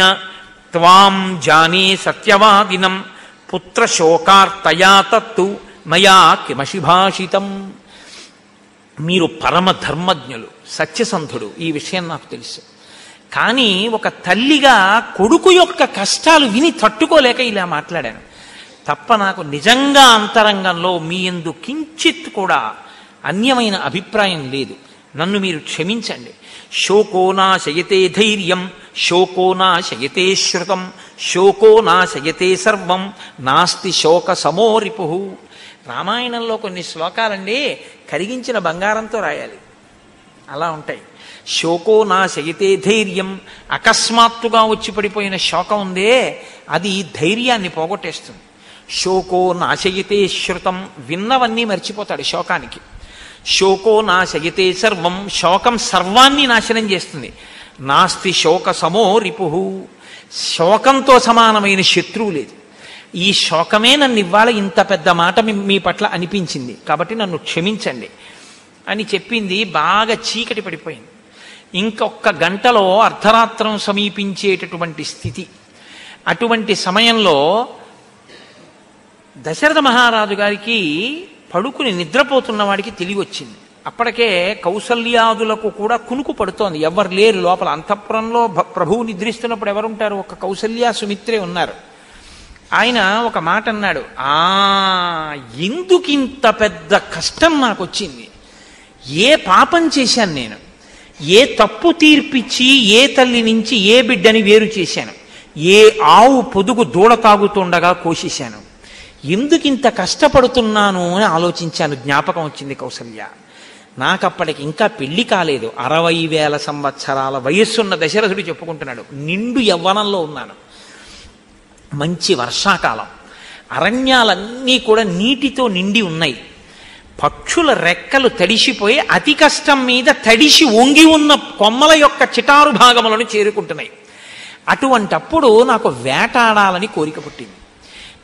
త్వాం జానే సత్యవాదినం పుత్రశోకార్తయా తత్తు మయా కిమశిభాషితం. మీరు పరమ ధర్మజ్ఞులు, సత్యసంధుడు, ఈ విషయం నాకు తెలుసు. కానీ ఒక తల్లిగా కొడుకు యొక్క కష్టాలు విని తట్టుకోలేక ఇలా మాట్లాడాను. తప్ప నాకు నిజంగా అంతరంగంలో మీ యందు కించిత్ కూడా అన్యమైన అభిప్రాయం లేదు. నన్ను మీరు క్షమించండి. శోకో నాశయతే ధైర్యం, శోకో నాశయతే శ్రుతం, శోకో నాశయతే సర్వం, నాస్తి శోక సమో రిపుః. రామాయణంలో కొన్ని శ్లోకాలండి కరిగించిన బంగారంతో రాయాలి, అలా ఉంటాయి. శోకో నాశయతే ధైర్యం, అకస్మాత్తుగా వచ్చి పడిపోయిన శోకం ఉందే అది ధైర్యాన్ని పోగొట్టేస్తుంది. శోకో నాశయతే శ్రుతం, విన్నవన్నీ మర్చిపోతాడు శోకానికి. శోకో నాశయతే సర్వం, శోకం సర్వాన్ని నాశనం చేస్తుంది. నాస్తి శోక సమో రిపుః, శోకంతో సమానమైన శత్రువు లేదు. ఈ శోకమే నన్ను ఇవాళ ఇంత పెద్ద మాట మీ పట్ల అనిపించింది, కాబట్టి నన్ను క్షమించండి అని చెప్పింది. బాగా చీకటి పడిపోయింది. ఇంకొక గంటలో అర్ధరాత్రం సమీపించేటటువంటి స్థితి. అటువంటి సమయంలో దశరథ మహారాజు గారికి పడుకుని నిద్రపోతున్న వాడికి తెలివి వచ్చింది. అప్పటికే కౌసల్యాదులకు కూడా కునుకు పడుతోంది. ఎవరు లేరు లోపల. అంతఃపురంలో ప్రభువు నిద్రిస్తున్నప్పుడు ఎవరుంటారు? ఒక కౌసల్య సుమిత్రే ఉన్నారు. ఆయన ఒక మాట అన్నాడు, ఎందుకింత పెద్ద కష్టం నాకు వచ్చింది? ఏ పాపం చేశాను నేను? ఏ తప్పు తీర్పిచ్చి ఏ తల్లి నుంచి ఏ బిడ్డని వేరు చేశాను? ఏ ఆవు పొదుగు దూడ తాగుతుండగా కోసేశాను? ఎందుకింత కష్టపడుతున్నాను అని ఆలోచించాను. జ్ఞాపకం వచ్చింది కౌసల్య. నాకప్పటికి ఇంకా పెళ్లి కాలేదు. 60,000 సంవత్సరాల వయస్సున్న దశరథుడు చెప్పుకుంటున్నాడు, నిండు యవ్వనంలో ఉన్నాను. మంచి వర్షాకాలం, అరణ్యాలన్నీ కూడా నీటితో నిండి ఉన్నాయి. పక్షుల రెక్కలు తడిసిపోయి అతి కష్టం మీద తడిసి వంగి ఉన్న కొమ్మల యొక్క చిటారు భాగములను చేరుకుంటున్నాయి. అటువంటప్పుడు నాకు వేటాడాలని కోరిక పుట్టింది.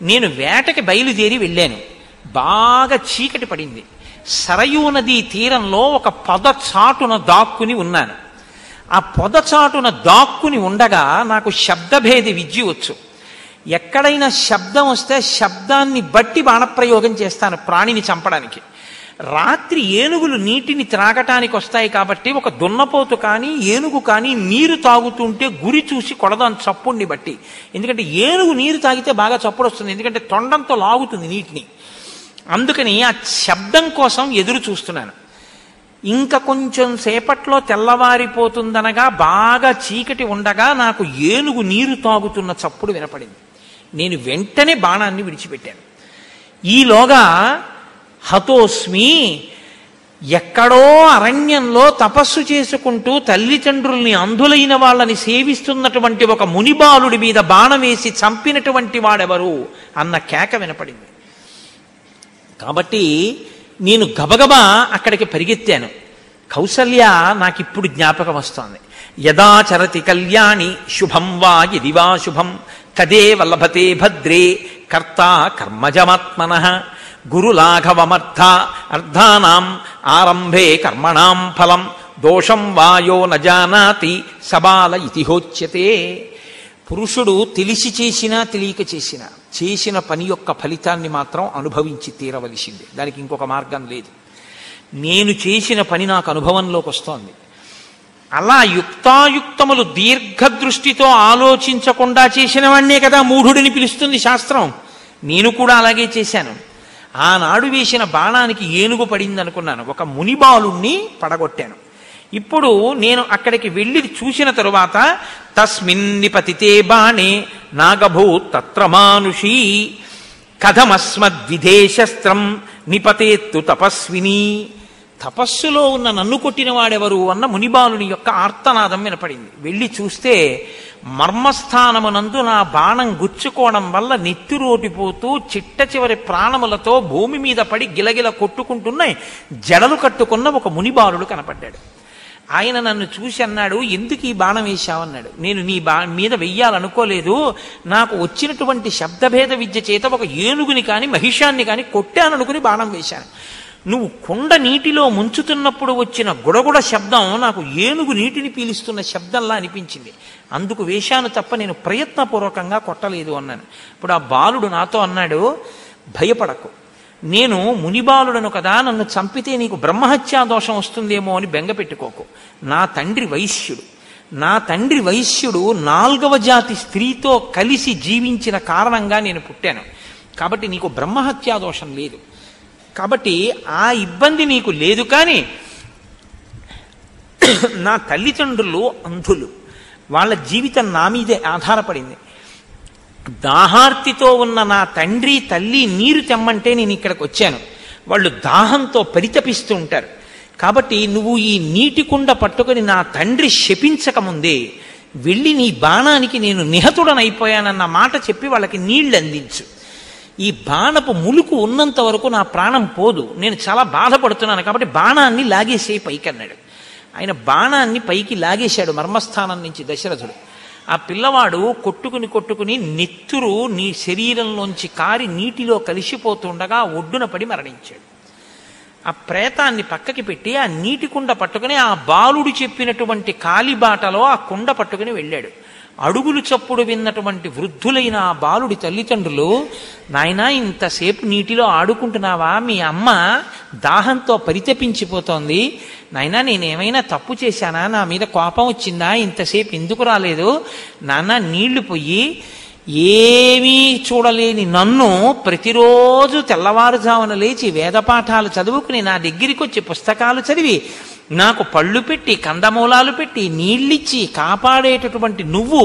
నేను వేటకి బయలుదేరి వెళ్ళాను. బాగా చీకటి పడింది. సరయూ నదీ తీరంలో ఒక పొదచాటున దాక్కుని ఉన్నాను. ఆ పొదచాటున దాక్కుని ఉండగా నాకు శబ్దభేది విద్య వచ్చు. ఎక్కడైనా శబ్దం వస్తే శబ్దాన్ని బట్టి బాణప్రయోగం చేస్తాను ప్రాణిని చంపడానికి. రాత్రి ఏనుగులు నీటిని త్రాగటానికి వస్తాయి కాబట్టి ఒక దున్నపోతు కానీ ఏనుగు కానీ నీరు తాగుతుంటే గురి చూసి కొడదాను చప్పుడిని బట్టి. ఎందుకంటే ఏనుగు నీరు తాగితే బాగా చప్పుడు వస్తుంది, ఎందుకంటే తొండంతో లాగుతుంది నీటిని. అందుకని ఆ శబ్దం కోసం ఎదురు చూస్తున్నాను. ఇంకా కొంచెం సేపట్లో తెల్లవారిపోతుందనగా బాగా చీకటి ఉండగా నాకు ఏనుగు నీరు తాగుతున్న చప్పుడు వినపడింది. నేను వెంటనే బాణాన్ని విడిచిపెట్టాను. ఈలోగా హతోస్మి, ఎక్కడో అరణ్యంలో తపస్సు చేసుకుంటూ తల్లిదండ్రుల్ని అంధులైన వాళ్ళని సేవిస్తున్నటువంటి ఒక మునిబాలుడి మీద బాణం వేసి చంపినటువంటి వాడెవరు అన్న కేక వినపడింది. కాబట్టి నేను గబగబా అక్కడికి పరిగెత్తాను. కౌసల్య నాకిప్పుడు జ్ఞాపకం వస్తోంది. యదా చరతి కళ్యాణి శుభం వా యది వా శుభం తదే వల్లభతే భద్రే కర్తా కర్మజమాత్మనః గురులాఘవమర్థ అర్థానాం ఆరంభే కర్మణాం ఫలం దోషం వాయో నజానాతి సబాల ఇతిహోచ్యతే. పురుషుడు తెలిసి చేసినా తెలియక చేసినా చేసిన పని యొక్క ఫలితాన్ని మాత్రం అనుభవించి తీరవలసిందే. దానికి ఇంకొక మార్గం లేదు. నేను చేసిన పని నాకు అనుభవంలోకి వస్తోంది. అలా యుక్తాయుక్తములు దీర్ఘదృష్టితో ఆలోచించకుండా చేసిన వాణ్ణే కదా మూఢుడిని పిలుస్తుంది శాస్త్రం. నేను కూడా అలాగే చేశాను. ఆనాడు వేసిన బాణానికి ఏనుగు పడింది అనుకున్నాను. ఒక మునిబాలుణ్ణి పడగొట్టాను. ఇప్పుడు నేను అక్కడికి వెళ్ళి చూసిన తరువాత తస్మిన్ నిపతితే బాణే నాగభూత్ తత్ర మానుషీ కథమస్మద్విధేశస్త్రం నిపతేత్తు తపస్విని. తపస్సులో ఉన్న నన్ను కొట్టిన వాడెవరు అన్న మునిబాలుని యొక్క ఆర్తనాదం వినపడింది. వెళ్ళి చూస్తే మర్మస్థానమునందు నా బాణం గుచ్చుకోవడం వల్ల నెత్తిరోటిపోతూ చిట్ట చివరి ప్రాణములతో భూమి మీద పడి గిలగిల కొట్టుకుంటున్నాయి జడలు కట్టుకున్న ఒక మునిబాలుడు కనపడ్డాడు. ఆయన నన్ను చూసి అన్నాడు, ఎందుకు ఈ బాణం వేశావన్నాడు. నేను నీ మీద వెయ్యాలనుకోలేదు. నాకు వచ్చినటువంటి శబ్దభేద విద్య చేత ఒక ఏనుగుని కానీ మహిషాన్ని కానీ కొట్టాననుకుని బాణం వేశాను. నువ్వు కుండ నీటిలో ముంచుతున్నప్పుడు వచ్చిన గుడగుడ శబ్దం నాకు ఏనుగు నీటిని పీలుస్తున్న శబ్దంలా అనిపించింది. అందుకు వేశాను తప్ప నేను ప్రయత్నపూర్వకంగా కొట్టలేదు అన్నాను. ఇప్పుడు ఆ బాలుడు నాతో అన్నాడు, భయపడకు, నేను మునిబాలుడను కదా, నన్ను చంపితే నీకు బ్రహ్మహత్యా దోషం వస్తుందేమో అని బెంగ పెట్టుకోకు. నా తండ్రి వైశ్యుడు. నా తండ్రి వైశ్యుడు 4వ జాతి స్త్రీతో కలిసి జీవించిన కారణంగా నేను పుట్టాను. కాబట్టి నీకు బ్రహ్మహత్యా దోషం లేదు, కాబట్టి ఆ ఇబ్బంది నీకు లేదు. కానీ నా తల్లిదండ్రులు అంధులు, వాళ్ళ జీవితం నా మీదే ఆధారపడింది. దాహార్తితో ఉన్న నా తండ్రి తల్లి నీరు తెమ్మంటే నేను ఇక్కడికి వచ్చాను. వాళ్ళు దాహంతో పరితపిస్తూ ఉంటారు. కాబట్టి నువ్వు ఈ నీటి కుండ పట్టుకొని నా తండ్రి శపించకముందే వెళ్ళి నీ బాణానికి నేను నిహతుడనైపోయానన్న మాట చెప్పి వాళ్ళకి నీళ్లు అందించు. ఈ బాణపు ములుకు ఉన్నంత వరకు నా ప్రాణం పోదు, నేను చాలా బాధపడుతున్నాను, కాబట్టి బాణాన్ని లాగేసే పైకి అన్నాడు. ఆయన బాణాన్ని పైకి లాగేశాడు మర్మస్థానం నుంచి దశరథుడు. ఆ పిల్లవాడు కొట్టుకుని నెత్తురు నీ శరీరంలోంచి కారి నీటిలో కలిసిపోతుండగా ఒడ్డున పడి మరణించాడు. ఆ ప్రేతాన్ని పక్కకి పెట్టి ఆ నీటి కుండ పట్టుకుని ఆ బాలుడు చెప్పినటువంటి కాలిబాటలో ఆ కుండ పట్టుకుని వెళ్ళాడు. అడుగులు చప్పుడు విన్నటువంటి వృద్ధులైన ఆ బాలుడి తల్లిదండ్రులు, నాయనా ఇంతసేపు నీటిలో ఆడుకుంటున్నావా, మీ అమ్మ దాహంతో పరితపించిపోతోంది, నాయనా నేనేమైనా తప్పు చేశానా, నా మీద కోపం వచ్చిందా, ఇంతసేపు ఎందుకు రాలేదు, నాన్న నీళ్లు పొయ్యి. ఏమీ చూడలేని నన్ను ప్రతిరోజు తెల్లవారుజామున లేచి వేదపాఠాలు చదువుకుని నా దగ్గరికి వచ్చి పుస్తకాలు చదివి నాకు పళ్ళు పెట్టి కందమూలాలు పెట్టి నీళ్ళిచ్చి కాపాడేటటువంటి నువ్వు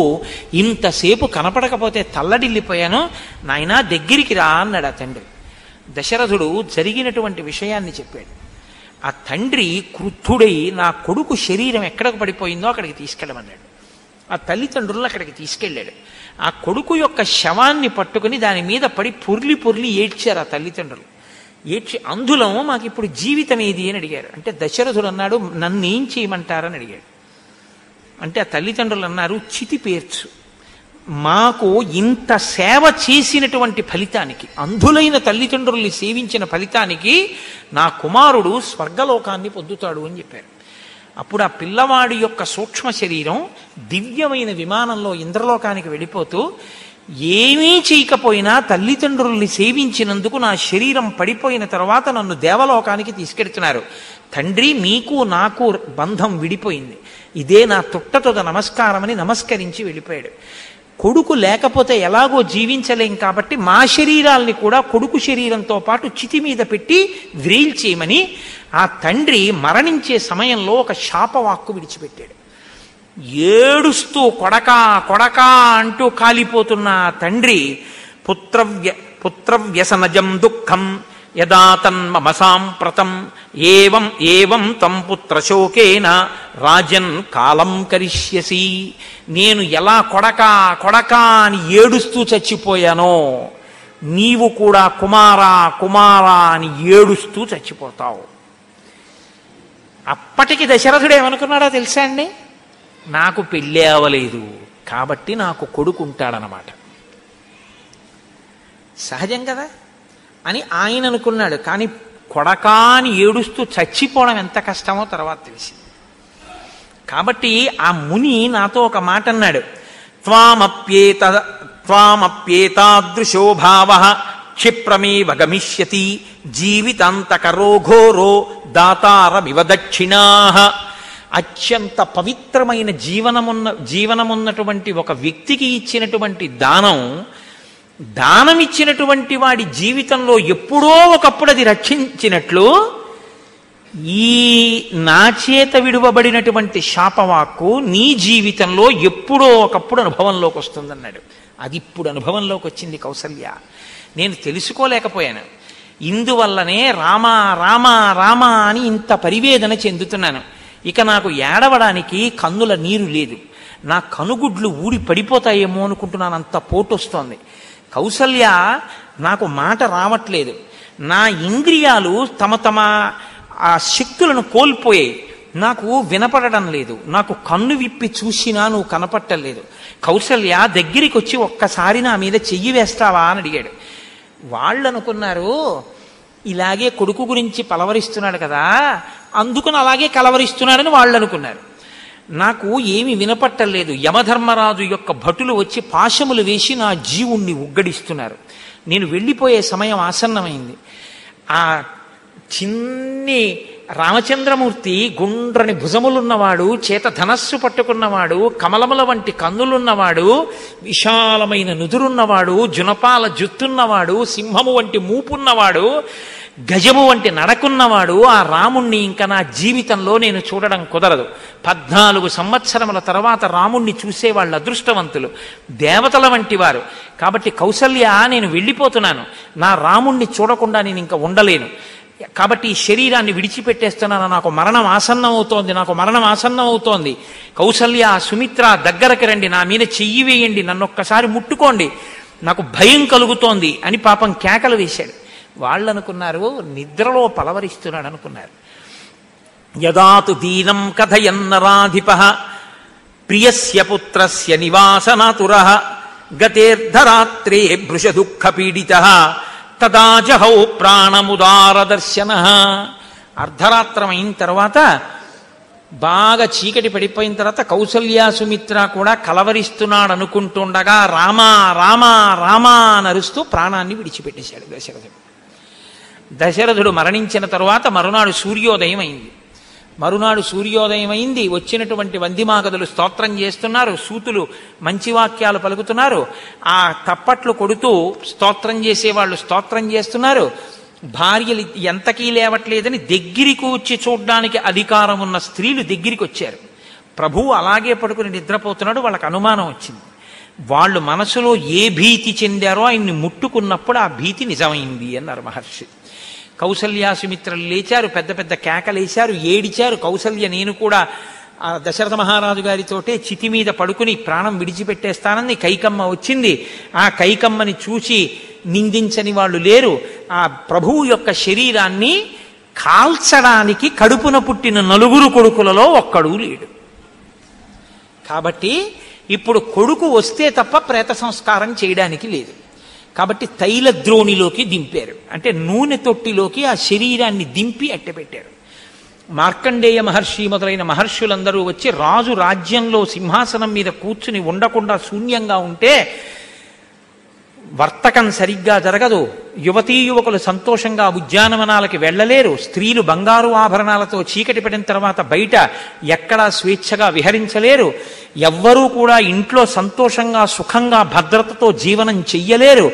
ఇంతసేపు కనపడకపోతే తల్లడిల్లిపోయాను, నాయనా దగ్గరికి రా అన్నాడు ఆ తండ్రి. దశరథుడు జరిగినటువంటి విషయాన్ని చెప్పాడు. ఆ తండ్రి క్రుద్ధుడై నా కొడుకు శరీరం ఎక్కడికి పడిపోయిందో అక్కడికి తీసుకెళ్ళమన్నాడు. ఆ తల్లిదండ్రులను అక్కడికి తీసుకెళ్ళాడు. ఆ కొడుకు యొక్క శవాన్ని పట్టుకుని దాని మీద పడి పొర్లి ఏడ్చారు ఆ తల్లిదండ్రులు. ఏడ్చి, అంధులం, మాకు ఇప్పుడు జీవితం ఏది అని అడిగారు. అంటే దశరథుడు అన్నాడు, నన్ను ఏం చేయమంటారని అడిగాడు. అంటే ఆ తల్లిదండ్రులు అన్నారు, చితి పేర్చు. మాకు ఇంత సేవ చేసినటువంటి ఫలితానికి, అంధులైన తల్లిదండ్రుల్ని సేవించిన ఫలితానికి నా కుమారుడు స్వర్గలోకాన్ని పొందుతాడు అని చెప్పారు. అప్పుడు ఆ పిల్లవాడి యొక్క సూక్ష్మ శరీరం దివ్యమైన విమానంలో ఇంద్రలోకానికి వెళ్ళిపోతూ, ఏమీ చేయకపోయినా తల్లిదండ్రుల్ని సేవించినందుకు నా శరీరం పడిపోయిన తర్వాత నన్ను దేవలోకానికి తీసుకెడుతున్నారు. తండ్రి, మీకు నాకు బంధం విడిపోయింది, ఇదే నా తుట్టతొద నమస్కారమని నమస్కరించి వెళ్ళిపోయాడు. కొడుకు లేకపోతే ఎలాగో జీవించలేం కాబట్టి మా శరీరాల్ని కూడా కొడుకు శరీరంతో పాటు చితి మీద పెట్టి వ్రేల్చేయమని ఆ తండ్రి మరణించే సమయంలో ఒక శాపవాక్కు విడిచిపెట్టాడు. ఏడుస్తూ కొడకా కొడకా అంటూ కాలిపోతున్న ఆ తండ్రి, పుత్రవ్యసనజం దుఃఖం యదా తన్మమ సాంప్రతం ఏవం తం పుత్రశోకేన రాజన్ కాలం కరిష్యసి. నేను ఎలా కొడకా కొడకా అని ఏడుస్తూ చచ్చిపోయానో నీవు కూడా కుమారా కుమారా అని ఏడుస్తూ చచ్చిపోతావు. అప్పటికి దశరథుడు ఏమనుకున్నాడో తెలుసా అండి? నాకు పెళ్ళి అవ్వలేదు కాబట్టి నాకు కొడుకుంటాడనమాట. సహజం కదా అని ఆయన అనుకున్నాడు. కానీ కొడకాని ఏడుస్తూ చచ్చిపోవడం ఎంత కష్టమో తర్వాత తెలిసింది. కాబట్టి ఆ ముని నాతో ఒక మాట అన్నాడు, త్వామప్యేతాదృశో భావః క్షిప్రమేవ గమిష్యతి జీవితాంతకరో ఘోరో దాతారమివ దక్షిణాః. అత్యంత పవిత్రమైన జీవనమున్నటువంటి ఒక వ్యక్తికి ఇచ్చినటువంటి దానం ఇచ్చినటువంటి వాడి జీవితంలో ఎప్పుడో ఒకప్పుడు అది రక్షించినట్లు ఈ నా చేత విడువబడినటువంటి శాపవాక్కు నీ జీవితంలో ఎప్పుడో ఒకప్పుడు అనుభవంలోకి వస్తుందన్నాడు. అది ఇప్పుడు అనుభవంలోకి వచ్చింది కౌసల్య. నేను తెలుసుకోలేకపోయాను. ఇందువల్లనే రామా రామా రామా అని ఇంత పరివేదన చెందుతున్నాను. ఇక నాకు ఏడవడానికి కన్నుల నీరు లేదు. నా కనుగుడ్లు ఊడి పడిపోతాయేమో అనుకుంటున్నాను, అంత పోటొస్తోంది. కౌసల్య, నాకు మాట రావట్లేదు. నా ఇంద్రియాలు తమ ఆ శక్తులను కోల్పోయాయి. నాకు వినపడడం లేదు. నాకు కన్ను విప్పి చూసినా నువ్వు కనపట్టలేదు. కౌసల్య, దగ్గరికి వచ్చి ఒక్కసారి నా మీద చెయ్యి వేస్తావా అని అడిగాడు. వాళ్ళు అనుకున్నారు, ఇలాగే కొడుకు గురించి పలవరిస్తున్నాడు కదా, అందుకని అలాగే కలవరిస్తున్నాడని వాళ్ళు అనుకున్నారు. నాకు ఏమి వినపట్టలేదు. యమధర్మరాజు యొక్క భటులు వచ్చి పాశములు వేసి నా జీవుణ్ణి ఉగ్గడిస్తున్నారు. నేను వెళ్ళిపోయే సమయం ఆసన్నమైంది. ఆ చిన్ని రామచంద్రమూర్తి గుండ్రని భుజములున్నవాడు, చేత ధనస్సు పట్టుకున్నవాడు, కమలముల వంటి కన్నులున్నవాడు, విశాలమైన నుదురున్నవాడు, జునపాల జుత్తున్నవాడు, సింహము వంటి మూపున్నవాడు, గజము వంటి నడకున్నవాడు. ఆ రాముణ్ణి ఇంకా నా జీవితంలో నేను చూడడం కుదరదు. 14 సంవత్సరముల తర్వాత రాముణ్ణి చూసేవాళ్ళు అదృష్టవంతులు, దేవతల వంటి వారు. కాబట్టి కౌసల్య, నేను వెళ్ళిపోతున్నాను, నా రాముణ్ణి చూడకుండా నేను ఇంకా ఉండలేను, కాబట్టి ఈ శరీరాన్ని విడిచిపెట్టేస్తున్నాను, నాకు మరణం ఆసన్నం అవుతోంది, నాకు మరణం ఆసన్నం అవుతోంది. కౌసల్య, సుమిత్ర దగ్గరకు రండి, నా మీద చెయ్యి వేయండి, నన్ను ఒక్కసారి ముట్టుకోండి, నాకు భయం కలుగుతోంది అని పాపం కేకలు వేశాడు. వాళ్ళు అనుకున్నారు నిద్రలో పలవరిస్తున్నాడు అనుకున్నారు. యదాతు దీనం కథయన్నరాధిప ప్రియస్య పుత్రస్య నివాసనాతురః గతేర్ధరాత్రే భృషదుఃఖ పీడితః తదా జహౌ ప్రాణముదారదర్శనః. అర్ధరాత్రం అయిన తర్వాత, బాగా చీకటి పడిపోయిన తర్వాత కౌసల్య సుమిత్ర కూడా కలవరిస్తున్నాడు అనుకుంటుండగా రామా రామా రామా నరుస్తూ ప్రాణాన్ని విడిచిపెట్టేశాడు దశరథుడు. దశరథుడు మరణించిన తరువాత మరునాడు సూర్యోదయం అయింది. వచ్చినటువంటి వందిమాగదులు స్తోత్రం చేస్తున్నారు, సూతులు మంచి వాక్యాలు పలుకుతున్నారు, ఆ తప్పట్లు కొడుతూ స్తోత్రం చేసేవాళ్ళు స్తోత్రం చేస్తున్నారు. భార్యలు ఎంతకీ లేవట్లేదని దగ్గరికి వచ్చి చూడ్డానికి అధికారం ఉన్న స్త్రీలు దగ్గరికి వచ్చారు. ప్రభువు అలాగే పడుకుని నిద్రపోతున్నాడు. వాళ్ళకి అనుమానం వచ్చింది. వాళ్ళు మనసులో ఏ భీతి చెందారో ఆయన్ని ముట్టుకున్నప్పుడు ఆ భీతి నిజమైంది అన్నారు మహర్షి. కౌసల్య సుమిత్రలు లేచారు, పెద్ద పెద్ద కేకలేశారు, ఏడిచారు. కౌసల్య, నేను కూడా ఆ దశరథ మహారాజు గారితోటే చితి మీద పడుకుని ప్రాణం విడిచిపెట్టేస్తానని కైకమ్మ వచ్చింది. ఆ కైకమ్మని చూసి నిందించని వాళ్ళు లేరు. ఆ ప్రభువు యొక్క శరీరాన్ని కాల్చడానికి కడుపున పుట్టిన 4 కొడుకులలో ఒక్కడూ లేడు. కాబట్టి ఇప్పుడు కొడుకు వస్తే తప్ప ప్రేత సంస్కారం చేయడానికి లేదు. కాబట్టి తైలద్రోణిలోకి దింపారు, అంటే నూనె తొట్టిలోకి ఆ శరీరాన్ని దింపి అట్టెపెట్టారు. మార్కండేయ మహర్షి మొదలైన మహర్షులందరూ వచ్చి రాజు రాజ్యంలో సింహాసనం మీద కూర్చుని ఉండకుండా శూన్యంగా ఉంటే వర్తకం సరిగ్గా జరగదు, యువతీ యువకులు సంతోషంగా ఉద్యానవనాలకి వెళ్ళలేరు, స్త్రీలు బంగారు ఆభరణాలతో చీకటి పడిన తర్వాత బయట ఎక్కడా స్వేచ్ఛగా విహరించలేరు, ఎవ్వరూ కూడా ఇంట్లో సంతోషంగా సుఖంగా భద్రతతో జీవనం చెయ్యలేరు,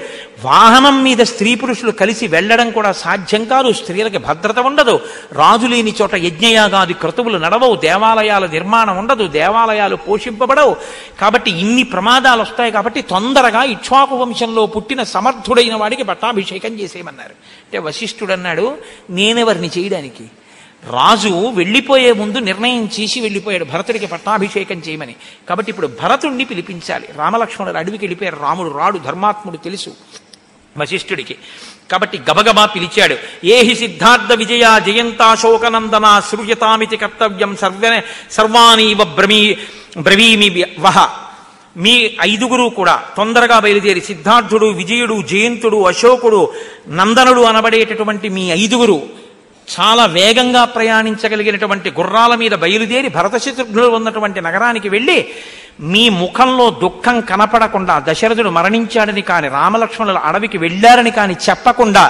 వాహనం మీద స్త్రీ పురుషులు కలిసి వెళ్ళడం కూడా సాధ్యం కాదు, స్త్రీలకి భద్రత ఉండదు, రాజు లేని చోట యజ్ఞయాగాది క్రతువులు నడవవు, దేవాలయాల నిర్మాణం ఉండదు, దేవాలయాలు పోషింపబడవు. కాబట్టి ఇన్ని ప్రమాదాలు వస్తాయి. కాబట్టి తొందరగా ఇక్ష్వాకు వంశంలో పుట్టిన సమర్థుడైన వాడికి పట్టాభిషేకం చేసేయమన్నారు. అంటే వశిష్ఠుడు అన్నాడు, నేనెవరిని చేయడానికి? రాజు వెళ్ళిపోయే ముందు నిర్ణయం చేసి వెళ్ళిపోయాడు భరతుడికి పట్టాభిషేకం చేయమని. కాబట్టి ఇప్పుడు భరతుణ్ణి పిలిపించాలి. రామలక్ష్మణుడు అడవికి వెళ్ళిపోయారు. రాముడు రాడు, ధర్మాత్ముడు తెలుసు వశిష్ఠుడికి. కాబట్టి గబగబా పిలిచాడు. ఏహి సిద్ధార్థ విజయ జయంతాశోకనందన శ్రూయతామితి కర్తవ్యం సర్వాణీవ బ్రవీమి వహ. మీ 5 కూడా తొందరగా బయలుదేరి, సిద్ధార్థుడు, విజయుడు, జయంతుడు, అశోకుడు, నందనుడు అనబడేటటువంటి మీ 5 చాలా వేగంగా ప్రయాణించగలిగినటువంటి గుర్రాల మీద బయలుదేరి భరత శత్రుఘ్నులు ఉన్నటువంటి నగరానికి వెళ్ళి, మీ ముఖంలో దుఃఖం కనపడకుండా, దశరథుడు మరణించాడని కాని, రామలక్ష్మణులు అడవికి వెళ్ళారని కాని చెప్పకుండా,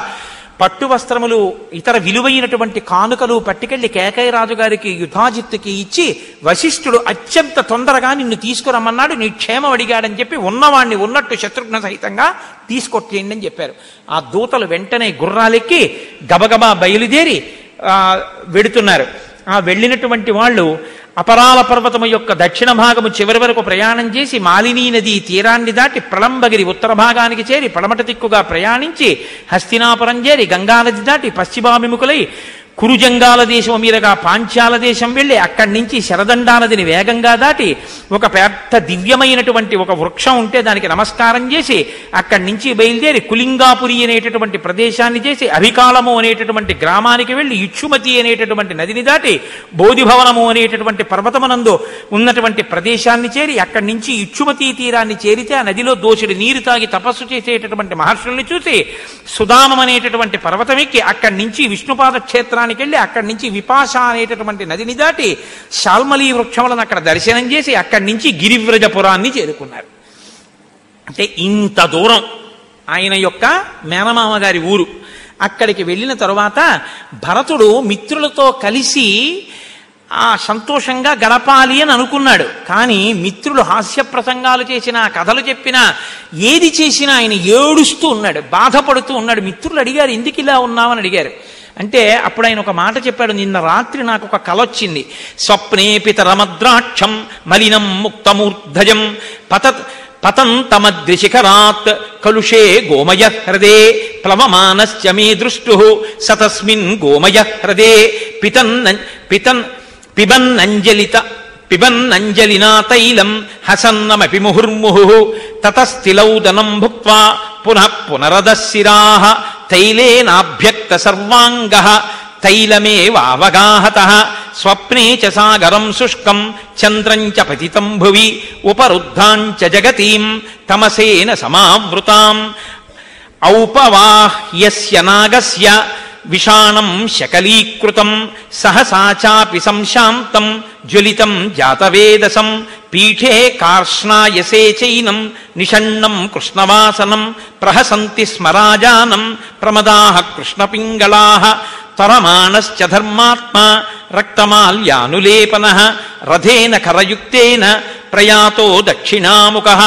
పట్టు వస్త్రములు ఇతర విలువైనటువంటి కానుకలు పట్టుకెళ్లి కేకయ్యరాజు గారికి యుధాజిత్తుకి ఇచ్చి, వశిష్ఠుడు అత్యంత తొందరగా నిన్ను తీసుకురమ్మన్నాడు, నీ క్షేమం అడిగాడని చెప్పి ఉన్నవాణ్ణి ఉన్నట్టు శత్రుఘ్న సహితంగా తీసుకొచ్చేయండి అని చెప్పారు. ఆ దూతలు వెంటనే గుర్రాలెక్కి గబగబా బయలుదేరి వెడుతున్నారు. ఆ వెళ్ళినటువంటి వాళ్ళు అపరాల పర్వతము యొక్క దక్షిణ భాగము చివరి వరకు ప్రయాణం చేసి, మాలినీ నది తీరాన్ని దాటి ప్రళంబగిరి ఉత్తర భాగానికి చేరి, పడమట దిక్కుగా ప్రయాణించి హస్తినాపురం చేరి, గంగానది దాటి పశ్చిమాభిముఖులై కురుజంగాల దేశం మీదుగా పాంచాల దేశం వెళ్ళి, అక్కడి నుంచి శరదండా నదిని వేగంగా దాటి, ఒక పెద్ద దివ్యమైనటువంటి ఒక వృక్షం ఉంటే దానికి నమస్కారం చేసి, అక్కడి నుంచి బయలుదేరి కులింగాపురి అనేటటువంటి ప్రదేశాన్ని చేసి, అభికాలము అనేటటువంటి గ్రామానికి వెళ్ళి, ఇచ్చుమతి అనేటటువంటి నదిని దాటి, బోధిభవనము అనేటటువంటి పర్వతమునందు ఉన్నటువంటి ప్రదేశాన్ని చేరి, అక్కడి నుంచి ఇచ్చుమతి తీరాన్ని చేరితే ఆ నదిలో దోషుడి నీరు తాగి తపస్సు చేసేటటువంటి మహర్షుల్ని చూసి, సుధామం అనేటటువంటి పర్వతం ఎక్కి, అక్కడి నుంచి విష్ణుపాద క్షేత్రానికి వెళ్ళి, అక్కడి నుంచి విపాష అనేటటువంటి నదిని దాటి శాల్మలీ వృక్షములను అక్కడ దర్శనం చేసి, అక్కడి నుంచి గిరివ్రజపురాన్ని చేరుకున్నారు. అంటే ఇంత దూరం ఆయన యొక్క మేనమామ గారి ఊరు. అక్కడికి వెళ్ళిన తరువాత భరతుడు మిత్రులతో కలిసి ఆ సంతోషంగా గడపాలి అని అనుకున్నాడు. కానీ మిత్రులు హాస్య ప్రసంగాలు చేసినా, కథలు చెప్పినా, ఏది చేసినా ఆయన ఏడుస్తూ ఉన్నాడు, బాధపడుతూ ఉన్నాడు. మిత్రులు అడిగారు, ఎందుకు ఇలా ఉన్నామని అడిగారు. అంటే అప్పుడు ఆయన ఒక మాట చెప్పాడు, నిన్న రాత్రి నాకు ఒక కల వచ్చింది. స్వప్నే పితరమద్రాక్షం మలినం ముక్తమూర్ధజం పతంతమద్రిశిఖరాత్ కలుషే గోమయ హ్రదే ప్లవమానస్య మే దృష్టు సతస్మిన్ గోమయ హ్రదే పిబన్నంజలినా తైలం హసన్నమపి ముహుర్ముహు తతస్థిలౌదనం భుక్త్వా పునః పునరదశిరాః తైలేనాభ్యక్త సర్వాంగః తైలమేవావగాహతః స్వప్నే చ సాగరం శుష్కం చంద్రం చ పతితం భువి ఉపరుద్ధాం చ జగతీం తమసేన సమావృతాం ఔపవాహ్యస్య నాగస్య విషాణం శకలీకృతం సహసా చాపి సంశాంతం జ్వలితం జాతవేదసం పీఠే కార్ష్ణాయసే చైనం నిషణ్ణం కృష్ణవాసనం ప్రహసంతి స్మరాజానం ప్రమదాః కృష్ణపింగళాః తరమాణశ్చ ధర్మాత్మా రక్తమాల్యానులేపనః రథేన ఖరయుక్తేన ప్రయాతో దక్షిణాముఖః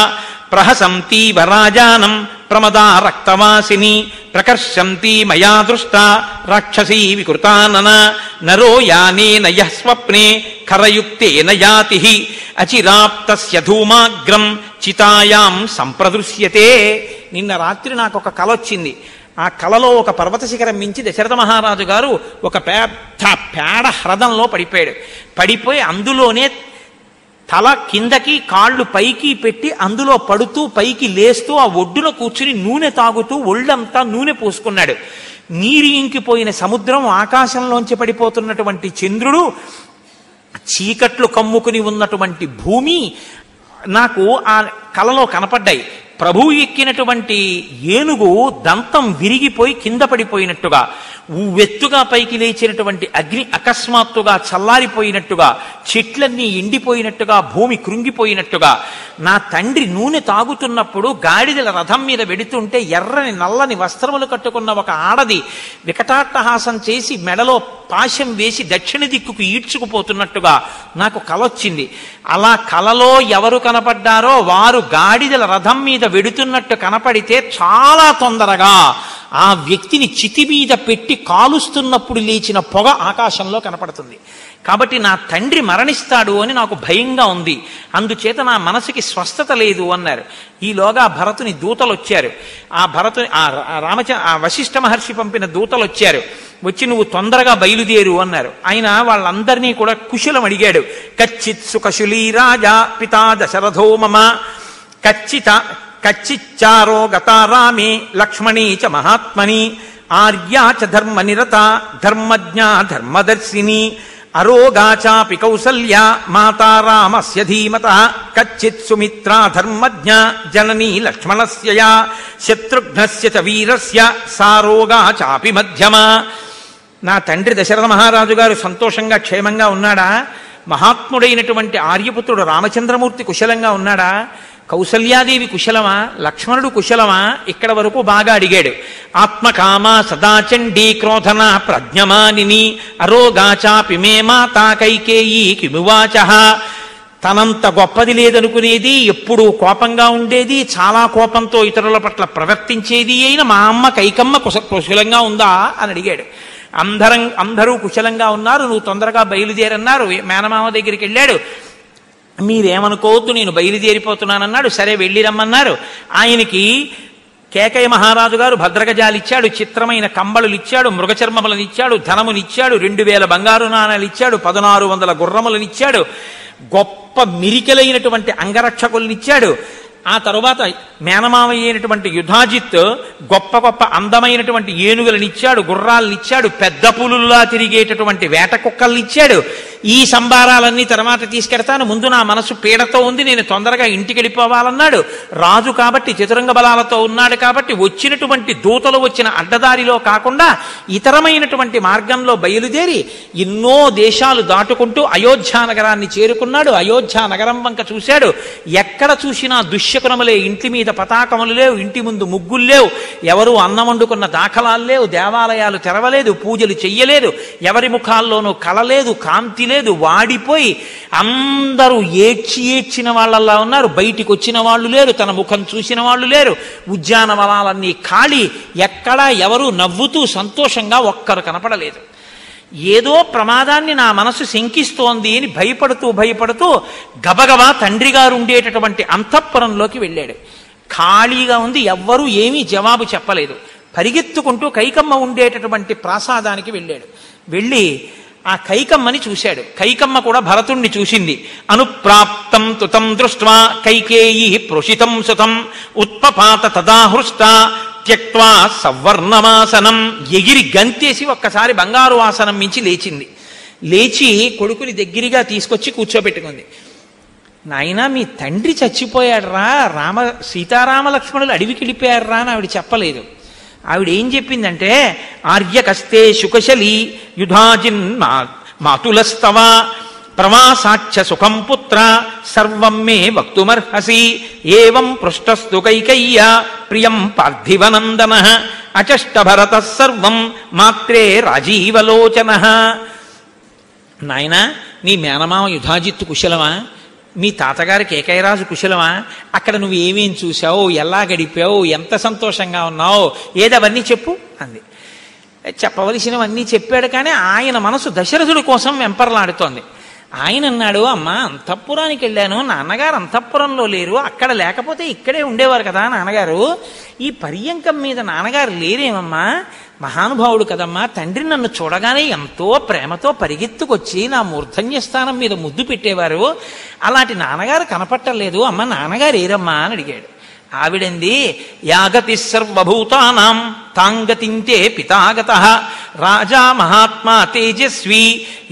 ప్రహసంతీవ రాజానం ప్రమదా రక్తవాసిని ప్రకర్షంతి మయా దృష్టా రాక్షసీ వికృతానన నరో యానేన యః స్వప్నే ఖరయుక్తేన యాతి అచిరాప్తస్య ధూమాగ్రం చితాయాం సంప్రదృశ్యతే. నిన్న రాత్రి నాకు ఒక కల వచ్చింది. ఆ కలలో ఒక పర్వత శిఖరం మించి దశరథ మహారాజు గారు ఒక పెద్ద పేడ హ్రదంలో పడిపోయి అందులోనే తల కిందకి కాళ్ళు పైకి పెట్టి అందులో పడుతూ పైకి లేస్తూ ఆ ఒడ్డున కూర్చుని నూనె తాగుతూ ఒళ్ళంతా నూనె పోసుకున్నాడు. నీరు ఇంకిపోయిన సముద్రం, ఆకాశంలోంచి పడిపోతున్నటువంటి చంద్రుడు, చీకట్లు కమ్ముకుని ఉన్నటువంటి భూమి నాకు ఆ కలలో కనపడ్డాయి. ప్రభువు ఎక్కినటువంటి ఏనుగు దంతం విరిగిపోయి కింద పడిపోయినట్టుగా, ఉవ్వెత్తుగా పైకి లేచినటువంటి అగ్ని అకస్మాత్తుగా చల్లారిపోయినట్టుగా, చెట్లన్నీ ఎండిపోయినట్టుగా, భూమి కృంగిపోయినట్టుగా, నా తండ్రి నూనె తాగుతున్నప్పుడు గాడిదల రథం మీద వెడుతుంటే ఎర్రని నల్లని వస్త్రములు కట్టుకున్న ఒక ఆడది వికటాట్టహాసం చేసి మెడలో పాశం వేసి దక్షిణ దిక్కుకు ఈడ్చుకుపోతున్నట్టుగా నాకు కలొచ్చింది. అలా కలలో ఎవరు కనపడ్డారో వారు గాడిదల రథం మీద వెడుతున్నట్టు కనపడితే చాలా తొందరగా ఆ వ్యక్తిని చితి మీద పెట్టి కాలుస్తున్నప్పుడు లేచిన పొగ ఆకాశంలో కనపడుతుంది. కాబట్టి నా తండ్రి మరణిస్తాడు అని నాకు భయంగా ఉంది, అందుచేత నా మనసుకి స్వస్థత లేదు అన్నారు. ఈలోగా భరతుని దూతలు వచ్చారు. ఆ వశిష్ఠ మహర్షి పంపిన దూతలు వచ్చారు. వచ్చి నువ్వు తొందరగా బయలుదేరు అన్నారు. ఆయన వాళ్ళందరినీ కూడా కుశలం అడిగాడు. కచ్చిత్ సుకశులీ రాజా పితా దశరథో మమ కచ్చిచ్చారో గతారామే లక్ష్మణీ చ మహాత్మని ఆర్యా చ ధర్మ నిరత ధర్మజ్ఞా ధర్మదర్శిని అరోగా చాపి కౌసల్యా మాతా రామస్య ధీమతః కచ్చిత్ సుమిత్రా ధర్మజ్ఞ జననీ లక్ష్మణస్య యా శత్రుఘ్నస్య చ వీరస్య సారోగా చాపి మధ్యమా. నా తండ్రి దశరథ మహారాజు గారు సంతోషంగా క్షేమంగా ఉన్నాడా? మహాత్ముడైనటువంటి ఆర్యపుత్రుడు రామచంద్రమూర్తి కుశలంగా ఉన్నాడా? కౌసల్యాదేవి కుశలమా? లక్ష్మణుడు కుశలమా? ఇక్కడ వరకు బాగా అడిగాడు. ఆత్మకామ సదాచండీ క్రోధన ప్రజ్ఞమానిని అరోగాచాపి మే మాతా కైకేయీ కిమువాచః. తనంత గొప్పది లేదనుకునేది, ఎప్పుడూ కోపంగా ఉండేది, చాలా కోపంతో ఇతరుల పట్ల ప్రవర్తించేది అయిన మా అమ్మ కైకమ్మ కుశలంగా ఉందా అని అడిగాడు. అందరూ కుశలంగా ఉన్నారు, నువ్వు తొందరగా బయలుదేరన్నారు. మేనమామ దగ్గరికి వెళ్ళాడు. మీరేమనుకోవద్దు, నేను బయలుదేరిపోతున్నానన్నాడు. సరే వెళ్ళి రమ్మన్నారు. ఆయనకి కేకయ్య మహారాజు గారు భద్రగజాలు ఇచ్చాడు, చిత్రమైన కంబళులు ఇచ్చాడు, మృగచర్మములను ఇచ్చాడు, ధనమునిచ్చాడు, 2000 బంగారు నాణాలు ఇచ్చాడు, 1600 గుర్రములనిచ్చాడు, గొప్ప మిరికలైనటువంటి అంగరక్షకులనిచ్చాడు. ఆ తరువాత మేనమామ అయినటువంటి యుధాజిత్ గొప్ప గొప్ప అందమైనటువంటి ఏనుగులనిచ్చాడు, గుర్రాలనిచ్చాడు, పెద్ద పులుల్లా తిరిగేటటువంటి వేట కుక్కల్నిచ్చాడు. ఈ సంబారాలన్నీ తర్వాత తీసుకెడతాను, ముందు నా మనసు పీడతో ఉంది, నేను తొందరగా ఇంటికి వెళ్ళిపోవాలన్నాడు. రాజు కాబట్టి చతురంగ బలాలతో ఉన్నాడు కాబట్టి వచ్చినటువంటి దూతలు వచ్చిన అడ్డదారిలో కాకుండా ఇతరమైనటువంటి మార్గంలో బయలుదేరి ఎన్నో దేశాలు దాటుకుంటూ అయోధ్యా నగరాన్ని చేరుకున్నాడు. అయోధ్యా నగరం వంక చూశాడు. ఎక్కడ చూసినా దుశ్శకునములే, ఇంటి మీద పతాకములు లేవు, ఇంటి ముందు ముగ్గులు లేవు, ఎవరు అన్నం వండుకున్న దాఖలాలు లేవు, దేవాలయాలు తెరవలేదు, పూజలు చెయ్యలేదు, ఎవరి ముఖాల్లోనూ కళలేదు, కాంతి లేదు, వాడిపోయి అందరూ ఏడ్చిన వాళ్ళల్లా ఉన్నారు. బయటికి వచ్చిన వాళ్ళు లేరు, తన ముఖం చూసిన వాళ్ళు లేరు, ఉద్యానవనాలన్నీ ఖాళీ, ఎక్కడా ఎవరు నవ్వుతూ సంతోషంగా ఒక్కరు కనపడలేదు. ఏదో ప్రమాదాన్ని నా మనసు శంకిస్తోంది అని భయపడుతూ గబగబా తండ్రి గారు ఉండేటటువంటి అంతఃపురంలోకి వెళ్ళాడు. ఖాళీగా ఉంది, ఎవ్వరూ ఏమీ జవాబు చెప్పలేదు. పరిగెత్తుకుంటూ కైకమ్మ ఉండేటటువంటి ప్రాసాదానికి వెళ్ళాడు. వెళ్ళి ఆ కైకమ్మని చూశాడు. కైకమ్మ కూడా భరతుణ్ణి చూసింది. అనుప్రాప్తం తుతం దృష్ట్వా కైకేయీ ప్రోషితం సుతం ఉత్పపాత తదాహృష్ట త్యక్వా సవర్ణమాసనం. ఎగిరి గంతేసి ఒక్కసారి బంగారు ఆసనం మించి లేచింది. లేచి కొడుకుని దగ్గరగా తీసుకొచ్చి కూర్చోబెట్టుకుంది. నాయనా, మీ తండ్రి చచ్చిపోయాడురా, సీతారామ లక్ష్మణులు అడవికి వెళ్ళిపోయాడురా అని ఆవిడ చెప్పలేదు. ఆవిడ ఏం చెప్పిందంటే, ఆర్యకస్తే శుకశలి యుధాజిన్ మాతులస్తవ ప్రవాసాచ్య సుఖం పుత్ర సర్వం మే వక్తుమర్హసి ఏవం పృష్టస్తు కైకయ్య ప్రియం పార్థివనందన అచష్ట భరత సర్వం మాత్రే రాజీవలోచన. నాయనా, నీ మేనమామ యుధాజిత్తు కుశలమా? మీ తాతగారి కేకయరాజు కుశలమా? అక్కడ నువ్వు ఏమేం చూసావు, ఎలా గడిపావు, ఎంత సంతోషంగా ఉన్నావు, ఏదవన్నీ చెప్పు అంది. చెప్పవలసినవన్నీ చెప్పాడు. కానీ ఆయన మనసు దశరథుడి కోసం వెంపర్లాడుతోంది. ఆయన అన్నాడు, అమ్మ అంతఃపురానికి వెళ్ళాను, నాన్నగారు అంతఃపురంలో లేరు, అక్కడ లేకపోతే ఇక్కడే ఉండేవారు కదా నాన్నగారు, ఈ పర్యంకం మీద నాన్నగారు లేరేమమ్మా, మహానుభావుడు కదమ్మా, తండ్రి నన్ను చూడగానే ఎంతో ప్రేమతో పరిగెత్తుకొచ్చి నా మూర్ధన్య స్థానం మీద ముద్దు పెట్టేవారు, అలాంటి నాన్నగారు కనపట్టలేదు, అమ్మ నాన్నగారు ఏరమ్మా అని అడిగాడు. ఆవిడంది, యాగతి సర్వభూతానాం తాంగతింతే పితాగత రాజా మహాత్మా తేజస్వి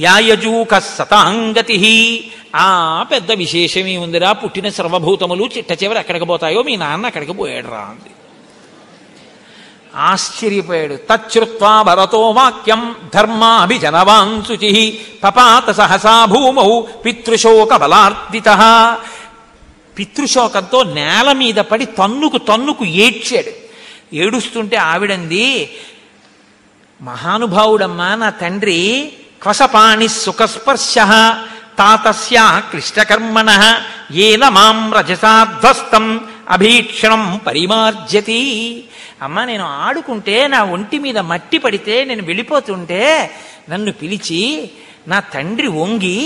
యాయజూక సతాంగతి. ఆ పెద్ద విశేషమే ఉందిరా, పుట్టిన సర్వభూతములు చిట్ట చివరి ఎక్కడికి పోతాయో మీ నాన్న అక్కడికి పోయాడు రా అంది. ఆశ్చర్యపోయాడు. తచ్చుత్వా భరతో వాక్యం ధర్మాభిజనవాన్ శుచి పపాత సహసా భూమౌ పితృశోక బలార్దిత. పితృశోకంతో నేల మీద పడి తన్నుకు ఏడ్చాడు. ఏడుస్తుంటే ఆవిడంది, మహానుభావుడమ్మా నా తండ్రి, క్వసపాణి సుఖస్పర్శ తాతస్య క్లిష్టకర్మణ ఏన మాం రజసాధ్వస్తం అభీక్షణం పరిమార్జతి. అమ్మ, నేను ఆడుకుంటే నా ఒంటి మీద మట్టి పడితే నేను వెళ్ళిపోతుంటే నన్ను పిలిచి నా తండ్రి వంగి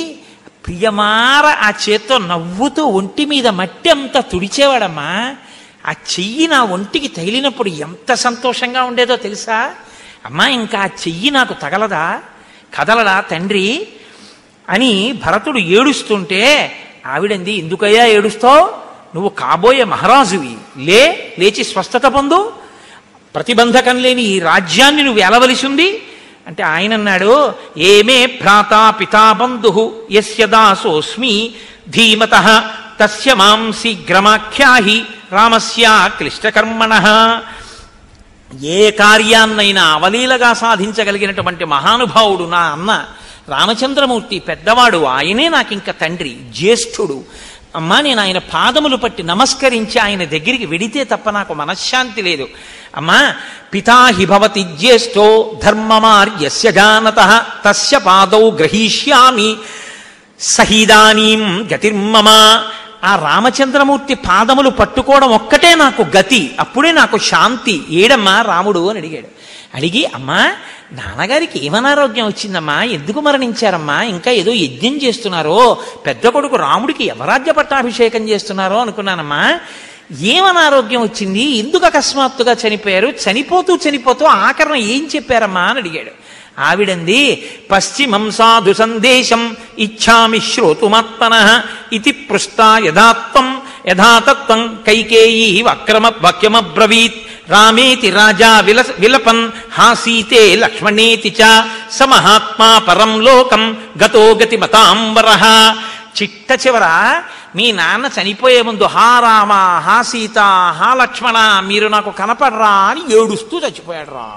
ప్రియమార ఆ చేత్తో నవ్వుతూ ఒంటి మీద మట్టి అంతా తుడిచేవాడమ్మా. ఆ చెయ్యి నా ఒంటికి తగిలినప్పుడు ఎంత సంతోషంగా ఉండేదో తెలుసా అమ్మా. ఇంకా ఆ చెయ్యి నాకు తగలదా, కదలడా తండ్రి అని భరతుడు ఏడుస్తుంటే ఆవిడంది, ఎందుకయ్యా ఏడుస్తావు, నువ్వు కాబోయే మహారాజువి, లేచి స్వస్థత పొందు, ప్రతిబంధకం లేని ఈ రాజ్యాన్ని నువ్వు ఏలవలసి ఉంది అంటే ఆయన అన్నాడు, ఏమే భ్రాతా పితా బంధు యస్య దాసోస్మి ధీమత తస్య మాం శీఘ్రమాఖ్యాహి రామస్య క్లిష్టకర్మణ. ఏ కార్యాన్నైనా అవలీలగా సాధించగలిగినటువంటి మహానుభావుడు నా అన్న రామచంద్రమూర్తి, పెద్దవాడు, ఆయనే నాకింక తండ్రి, జ్యేష్ఠుడు. అమ్మా, నేను ఆయన పాదములు పట్టి నమస్కరించి ఆయన దగ్గరికి వెడితే తప్ప నాకు మనశ్శాంతి లేదు. అమ్మా, పితా హి భవతి జ్యేష్ఠో ధర్మమార్యస్య జానతః తస్య పాదౌ గ్రహీష్యామి సహిదానీం గతిర్మమ. ఆ రామచంద్రమూర్తి పాదములు పట్టుకోవడం ఒక్కటే నాకు గతి, అప్పుడే నాకు శాంతి. ఏడమ్మా రాముడు అని అడిగాడు. అడిగి, అమ్మా నాన్నగారికి ఏమనారోగ్యం వచ్చిందమ్మా, ఎందుకు మరణించారమ్మా, ఇంకా ఏదో యజ్ఞం చేస్తున్నారో, పెద్ద కొడుకు రాముడికి యమరాజ్య పట్టాభిషేకం చేస్తున్నారో అనుకున్నానమ్మా, ఏమనారోగ్యం వచ్చింది, ఎందుకు అకస్మాత్తుగా చనిపోయారు, చనిపోతూ ఆఖరణ ఏం చెప్పారమ్మా అని అడిగాడు. ఆవిడంది, పశ్చిమం సాధు సందేశం ఇచ్ఛామి శ్రోతుమాత్మనః ఇతి పృష్టా యథాతత్వం కైకేయీ వాక్యమబ్రవీత్ రామేతి రాజా విలపన్ హాసీతే లక్ష్మణేతి చ సమహాత్మా పరం లోకం గతో గతి మతాంబరః. చిట్ట చివర మీ నాన్న చనిపోయే ముందు హా రామ, హా సీత, హా లక్ష్మణ, మీరు నాకు కనపడరా అని ఏడుస్తూ చచ్చిపోయాడు రా.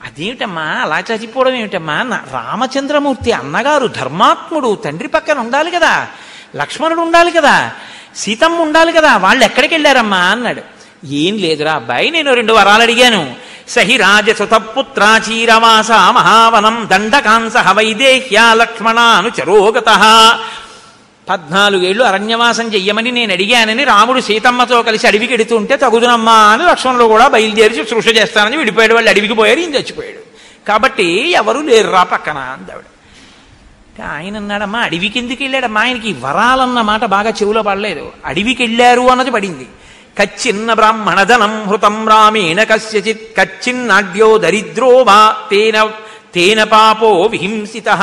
అదేమిటమ్మా అలా చచ్చిపోవడం ఏమిటమ్మా? రామచంద్రమూర్తి అన్నగారు ధర్మాత్ముడు, తండ్రి పక్కన ఉండాలి కదా, లక్ష్మణుడు ఉండాలి కదా, సీతమ్మ ఉండాలి కదా, వాళ్ళు ఎక్కడికి వెళ్ళారమ్మా అన్నాడు. ఏం లేదురా అబ్బాయి, నేను 2 వరాలు అడిగాను. సహి రాజసుతపుత్రాచీరవాస మహావనం దండకాంస వైదేహ్యా లక్ష్మణాను చరోగతః. 14 ఏళ్ళు అరణ్యవాసం చెయ్యమని నేను అడిగానని రాముడు సీతమ్మతో కలిసి అడవికి ఎడుతుంటే తగుదునమ్మా అని లక్ష్మణుడు కూడా బయలుదేరి సృష్టి చేస్తానని విడిపోయాడు. వాళ్ళు అడవికి పోయారు, ఈయన చచ్చిపోయాడు. కాబట్టి ఎవరు లేరురా పక్కన అందావిడ. ఆయన అన్నాడమ్మా అడవికి ఎందుకు వెళ్ళాడమ్మా? ఆయనకి వరాలన్న మాట బాగా చెవులో పడలేదు, అడవికి వెళ్ళారు అన్నది పడింది. కచ్చిన్న బ్రాహ్మణధనం హృతం రామేణ కస్యచిత్ కచ్చిన్నాడ్యో దరిద్రో వా తేన పాపో విహింసితః.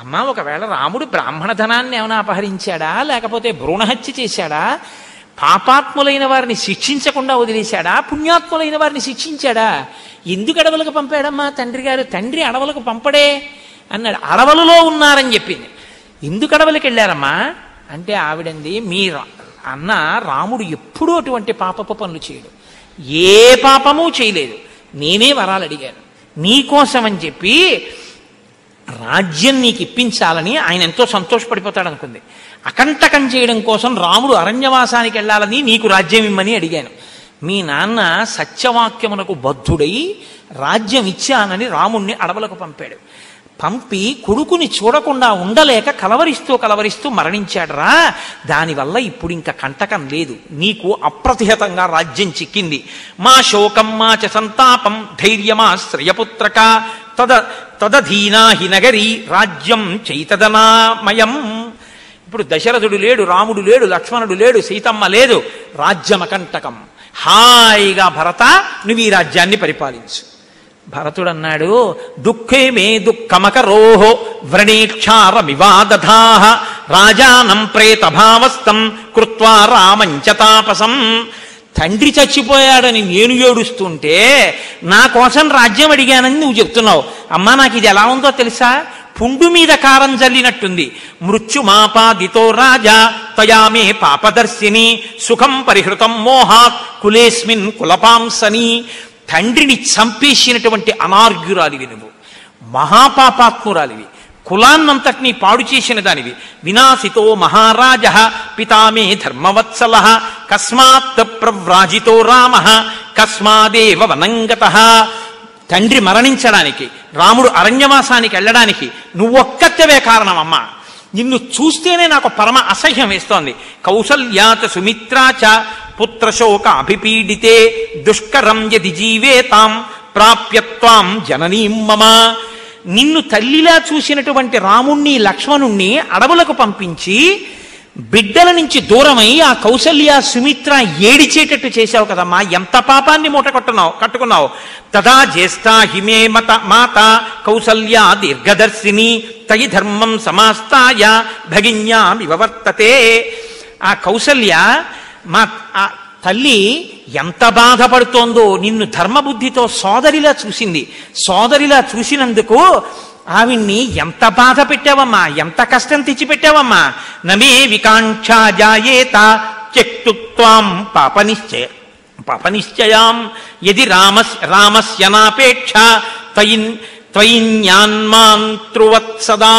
అమ్మా ఒకవేళ రాముడు బ్రాహ్మణ ధనాన్ని ఏమైనా అపహరించాడా, లేకపోతే భ్రూణహత్య చేశాడా, పాపాత్ములైన వారిని శిక్షించకుండా వదిలేశాడా, పుణ్యాత్ములైన వారిని శిక్షించాడా? ఎందుకు అడవులకు పంపాడమ్మా తండ్రి గారు? తండ్రి అడవులకు పంపడే అన్నాడు. అడవులలో ఉన్నారని చెప్పింది. ఎందుకు అడవులకు వెళ్ళారమ్మా అంటే ఆవిడంది, మీ అన్న రాముడు ఎప్పుడూ అటువంటి పాపపు పనులు చేయడు, ఏ పాపము చేయలేదు, నేనే వరాలు అడిగాను నీకోసం అని చెప్పి రాజ్యం నీకు ఇప్పించాలని ఆయన ఎంతో సంతోషపడిపోతాడు అనుకుంది. అకంటకం చేయడం కోసం రాముడు అరణ్యవాసానికి వెళ్ళాలని నీకు రాజ్యం ఇమ్మని అడిగాను. మీ నాన్న సత్యవాక్యమునకు బద్ధుడై రాజ్యం ఇచ్చానని రాముణ్ణి అడవులకు పంపాడు. పంపి కొడుకుని చూడకుండా ఉండలేక కలవరిస్తూ మరణించాడురా. దానివల్ల ఇప్పుడు ఇంకా కంటకం లేదు, నీకు అప్రతిహతంగా రాజ్యం చిక్కింది. మా శోకం మా చ సంతాపం ధైర్యమా శ్రియపుత్రక తదధీనా హి నగరీ రాజ్యం చైతదనామయం. ఇప్పుడు దశరథుడు లేడు, రాముడు లేడు, లక్ష్మణుడు లేడు, సీతమ్మ లేదు, రాజ్యమకంటకం. హాయిగా భరత నువ్వు ఈ రాజ్యాన్ని పరిపాలించు. భరతుడు అన్నాడు, దుఃఖే మే దుఃఖమకరోహో వ్రణేక్షారమివాదధాః రాజానం ప్రేతభావస్థం కృత్వా రామంచ తాపసం. తండ్రి చచ్చిపోయాడని నేను ఏడుస్తుంటే నా కోసం రాజ్యం అడిగానని నువ్వు చెప్తున్నావు. అమ్మా నాకు ఇది ఎలా ఉందో తెలుసా? పుండు మీద కారం జల్లినట్టుంది. మృత్యుమాపాదితో రాజా తయామే పాపదర్శిని సుఖం పరిహృతం మోహాత్ కులేస్మిన్ కులపాంసని. తండ్రిని చంపేసినటువంటి అనార్ఘ్యురాలివి నువ్వు, మహాపాపాత్మురాలివి, కులాన్నంతటినీ పాడు చేసిన దానివి. వినాశితో మహారాజ పితామే ధర్మవత్సల కస్మాత్ ప్రవ్రాజితో రామ కస్మాదేవ వనంగతః. తండ్రి మరణించడానికి, రాముడు అరణ్యవాసానికి వెళ్ళడానికి నువ్వొక్కత్తవే కారణమమ్మా. నిన్ను చూస్తేనే నాకు పరమ అసహ్యం వేస్తోంది. కౌసల్యాచ సుమిత్రాచ పుత్రశోక అభిపీడితే దుష్కరం యది జీవేతాం ప్రాప్యత్వాం జననీం మమ. నిన్ను తల్లిలా చూసినటువంటి రాముణ్ణి లక్ష్మణుణ్ణి అడవులకు పంపించి బిడ్డల నుంచి దూరమై ఆ కౌసల్య సుమిత్ర ఏడిచేటట్టు చేశావు కదమ్మా. ఎంత పాపాన్ని మూట కట్టుకున్నావు. తదా జ్యేష్ఠా హిమే మాత కౌసల్యా దీర్ఘదర్శిని తయి ధర్మం సమాస్తాయ భగిన్యామివ వర్తతే. ఆ కౌసల్య మా ఆ తల్లి ఎంత బాధపడుతోందో నిన్ను ధర్మబుద్ధితో సోదరిలా చూసింది. సోదరిలా చూసినందుకు ఆవిడ్ని ఎంత బాధ పెట్టావమ్మా, ఎంత కష్టం తెచ్చిపెట్టావమ్మా. నమే వికాంక్షా జాయేత త్యక్తుత్వాం పాపనిశ్చయాం యది రామస్యనాపేక్ష త్వయిన్యాన్మాంతృవత్సదా.